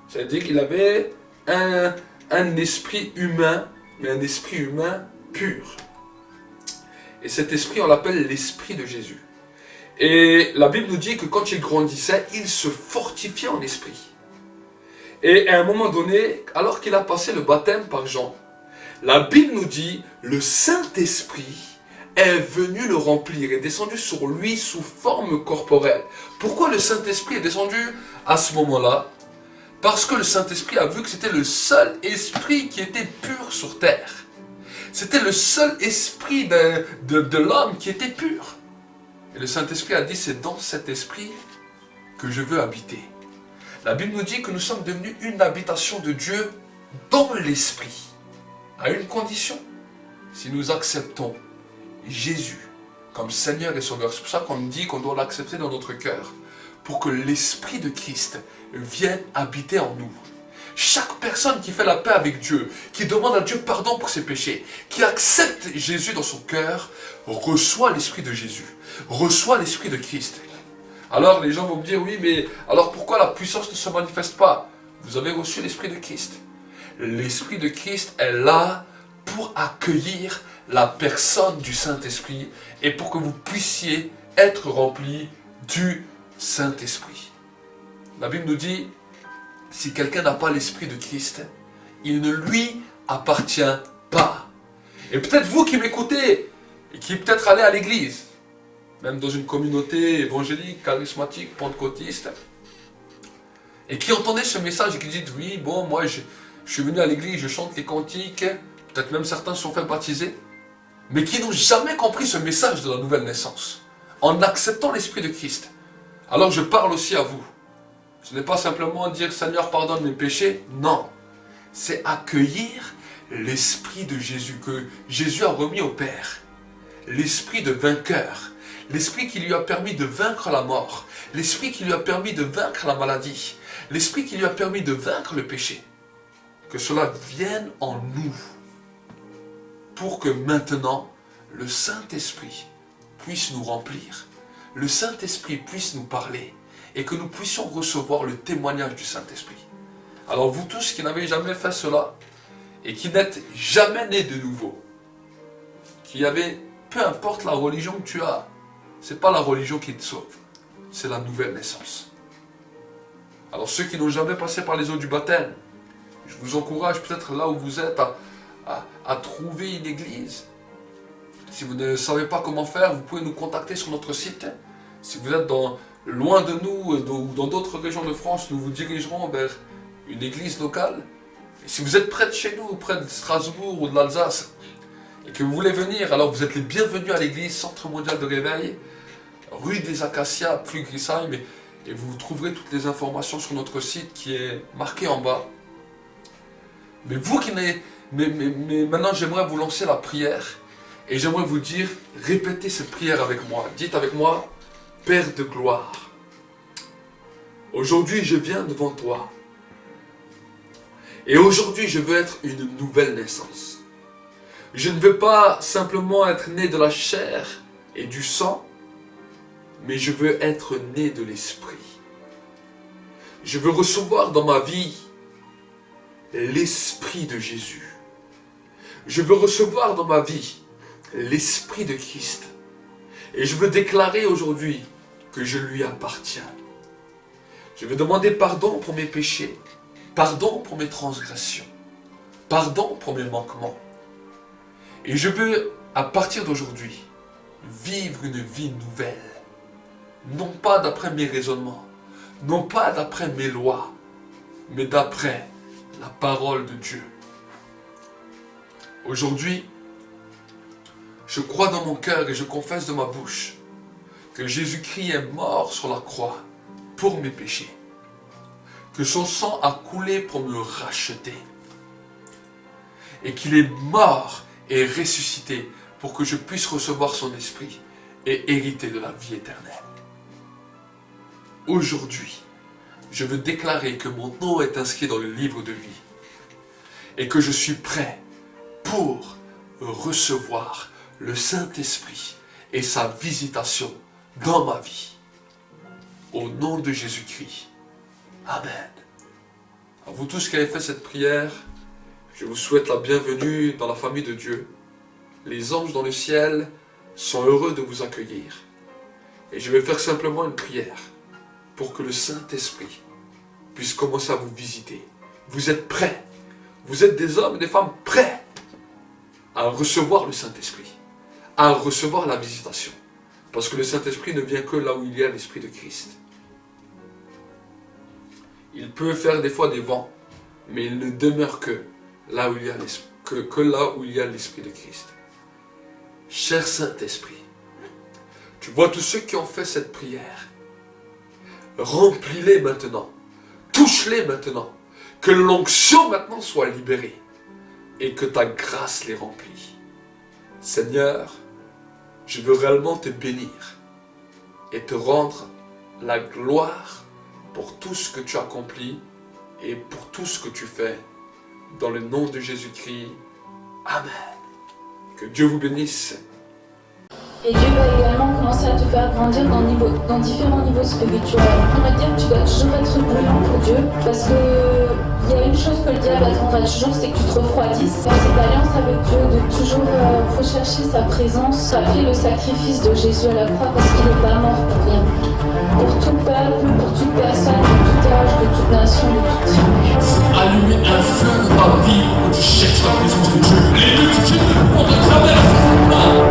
C'est-à-dire qu'il avait un esprit humain mais un esprit humain pur. Et cet esprit, on l'appelle l'esprit de Jésus. Et la Bible nous dit que quand il grandissait, il se fortifiait en esprit. Et à un moment donné, alors qu'il a passé le baptême par Jean, la Bible nous dit, le Saint-Esprit est venu le remplir, est descendu sur lui sous forme corporelle. Pourquoi le Saint-Esprit est descendu à ce moment-là? Parce que le Saint-Esprit a vu que c'était le seul esprit qui était pur sur terre. C'était le seul esprit de l'homme qui était pur. Et le Saint-Esprit a dit, c'est dans cet esprit que je veux habiter. La Bible nous dit que nous sommes devenus une habitation de Dieu dans l'esprit. À une condition, si nous acceptons Jésus comme Seigneur et Sauveur. C'est pour ça qu'on dit qu'on doit l'accepter dans notre cœur, pour que l'Esprit de Christ vienne habiter en nous. Chaque personne qui fait la paix avec Dieu, qui demande à Dieu pardon pour ses péchés, qui accepte Jésus dans son cœur, reçoit l'Esprit de Jésus, reçoit l'Esprit de Christ. Alors les gens vont me dire, oui, mais alors pourquoi la puissance ne se manifeste pas? Vous avez reçu l'Esprit de Christ. L'Esprit de Christ est là pour accueillir la personne du Saint-Esprit et pour que vous puissiez être remplis du Saint-Esprit. La Bible nous dit, si quelqu'un n'a pas l'Esprit de Christ, il ne lui appartient pas. Et peut-être vous qui m'écoutez, et qui peut-être allez à l'église, même dans une communauté évangélique, charismatique, pentecôtiste, et qui entendez ce message et qui dites, oui, bon, moi je suis venu à l'église, je chante les cantiques, peut-être même certains se sont fait baptiser, mais qui n'ont jamais compris ce message de la nouvelle naissance, en acceptant l'Esprit de Christ. Alors je parle aussi à vous. Ce n'est pas simplement dire « Seigneur, pardonne mes péchés », non. C'est accueillir l'Esprit de Jésus, que Jésus a remis au Père. L'Esprit de vainqueur, l'Esprit qui lui a permis de vaincre la mort, l'Esprit qui lui a permis de vaincre la maladie, l'Esprit qui lui a permis de vaincre le péché. Que cela vienne en nous, pour que maintenant, le Saint-Esprit puisse nous remplir, le Saint-Esprit puisse nous parler, et que nous puissions recevoir le témoignage du Saint-Esprit. Alors vous tous qui n'avez jamais fait cela, et qui n'êtes jamais nés de nouveau, qui avez, peu importe la religion que tu as, c'est pas la religion qui te sauve, c'est la nouvelle naissance. Alors ceux qui n'ont jamais passé par les eaux du baptême, je vous encourage peut-être là où vous êtes à trouver une église. Si vous ne savez pas comment faire, vous pouvez nous contacter sur notre site. Si vous êtes loin de nous ou dans d'autres régions de France, nous vous dirigerons vers une église locale. Et si vous êtes près de chez nous, près de Strasbourg ou de l'Alsace, et que vous voulez venir, alors vous êtes les bienvenus à l'église Centre Mondial de Réveil, rue des Acacias, Pflügrisheim, et vous trouverez toutes les informations sur notre site qui est marqué en bas. Mais vous qui n'avez... Mais maintenant j'aimerais vous lancer la prière, et j'aimerais vous dire, répétez cette prière avec moi. Dites avec moi, Père de gloire, aujourd'hui je viens devant toi, et aujourd'hui je veux être une nouvelle naissance. Je ne veux pas simplement être né de la chair et du sang, mais je veux être né de l'Esprit. Je veux recevoir dans ma vie l'Esprit de Jésus. Je veux recevoir dans ma vie l'Esprit de Christ. Et je veux déclarer aujourd'hui que je lui appartiens. Je veux demander pardon pour mes péchés, pardon pour mes transgressions, pardon pour mes manquements. Et je veux, à partir d'aujourd'hui, vivre une vie nouvelle. Non pas d'après mes raisonnements, non pas d'après mes lois, mais d'après la parole de Dieu. Aujourd'hui, je crois dans mon cœur et je confesse de ma bouche que Jésus-Christ est mort sur la croix pour mes péchés, que son sang a coulé pour me racheter, et qu'il est mort et ressuscité pour que je puisse recevoir son esprit et hériter de la vie éternelle. Aujourd'hui, je veux déclarer que mon nom est inscrit dans le livre de vie et que je suis prêt pour recevoir le Saint-Esprit et sa visitation dans ma vie. Au nom de Jésus-Christ. Amen. À vous tous qui avez fait cette prière, Je vous souhaite la bienvenue dans la famille de Dieu. Les anges dans le ciel sont heureux de vous accueillir. Et je vais faire simplement une prière pour que le Saint-Esprit puisse commencer à vous visiter. Vous êtes prêts. Vous êtes des hommes et des femmes prêts à recevoir le Saint-Esprit, à recevoir la visitation. Parce que le Saint-Esprit ne vient que là où il y a l'Esprit de Christ. Il peut faire des fois des vents, mais il ne demeure que là où il y a l'Esprit de Christ. Cher Saint-Esprit, tu vois tous ceux qui ont fait cette prière. Remplis-les maintenant. Touche-les maintenant. Que l'onction maintenant soit libérée. Et que ta grâce les remplit. Seigneur, je veux réellement te bénir. Et te rendre la gloire pour tout ce que tu accomplis. Et pour tout ce que tu fais. Dans le nom de Jésus-Christ. Amen. Que Dieu vous bénisse. Et Dieu va également commencer à te faire grandir dans différents niveaux spirituels. On va dire que tu dois toujours être bouillant pour Dieu, parce que il y a une chose que le diable attendra toujours, c'est que tu te refroidisses. Dans cette alliance avec Dieu, de toujours rechercher sa présence, rappeler le sacrifice de Jésus à la croix, parce qu'il n'est pas mort pour rien. Pour tout peuple, pour toute personne, de tout âge, de toute nation, de toute tribu. Allumer un feu dans ta vie où tu cherches la présence de Dieu. Les deux tu ne pourront jamais la faire.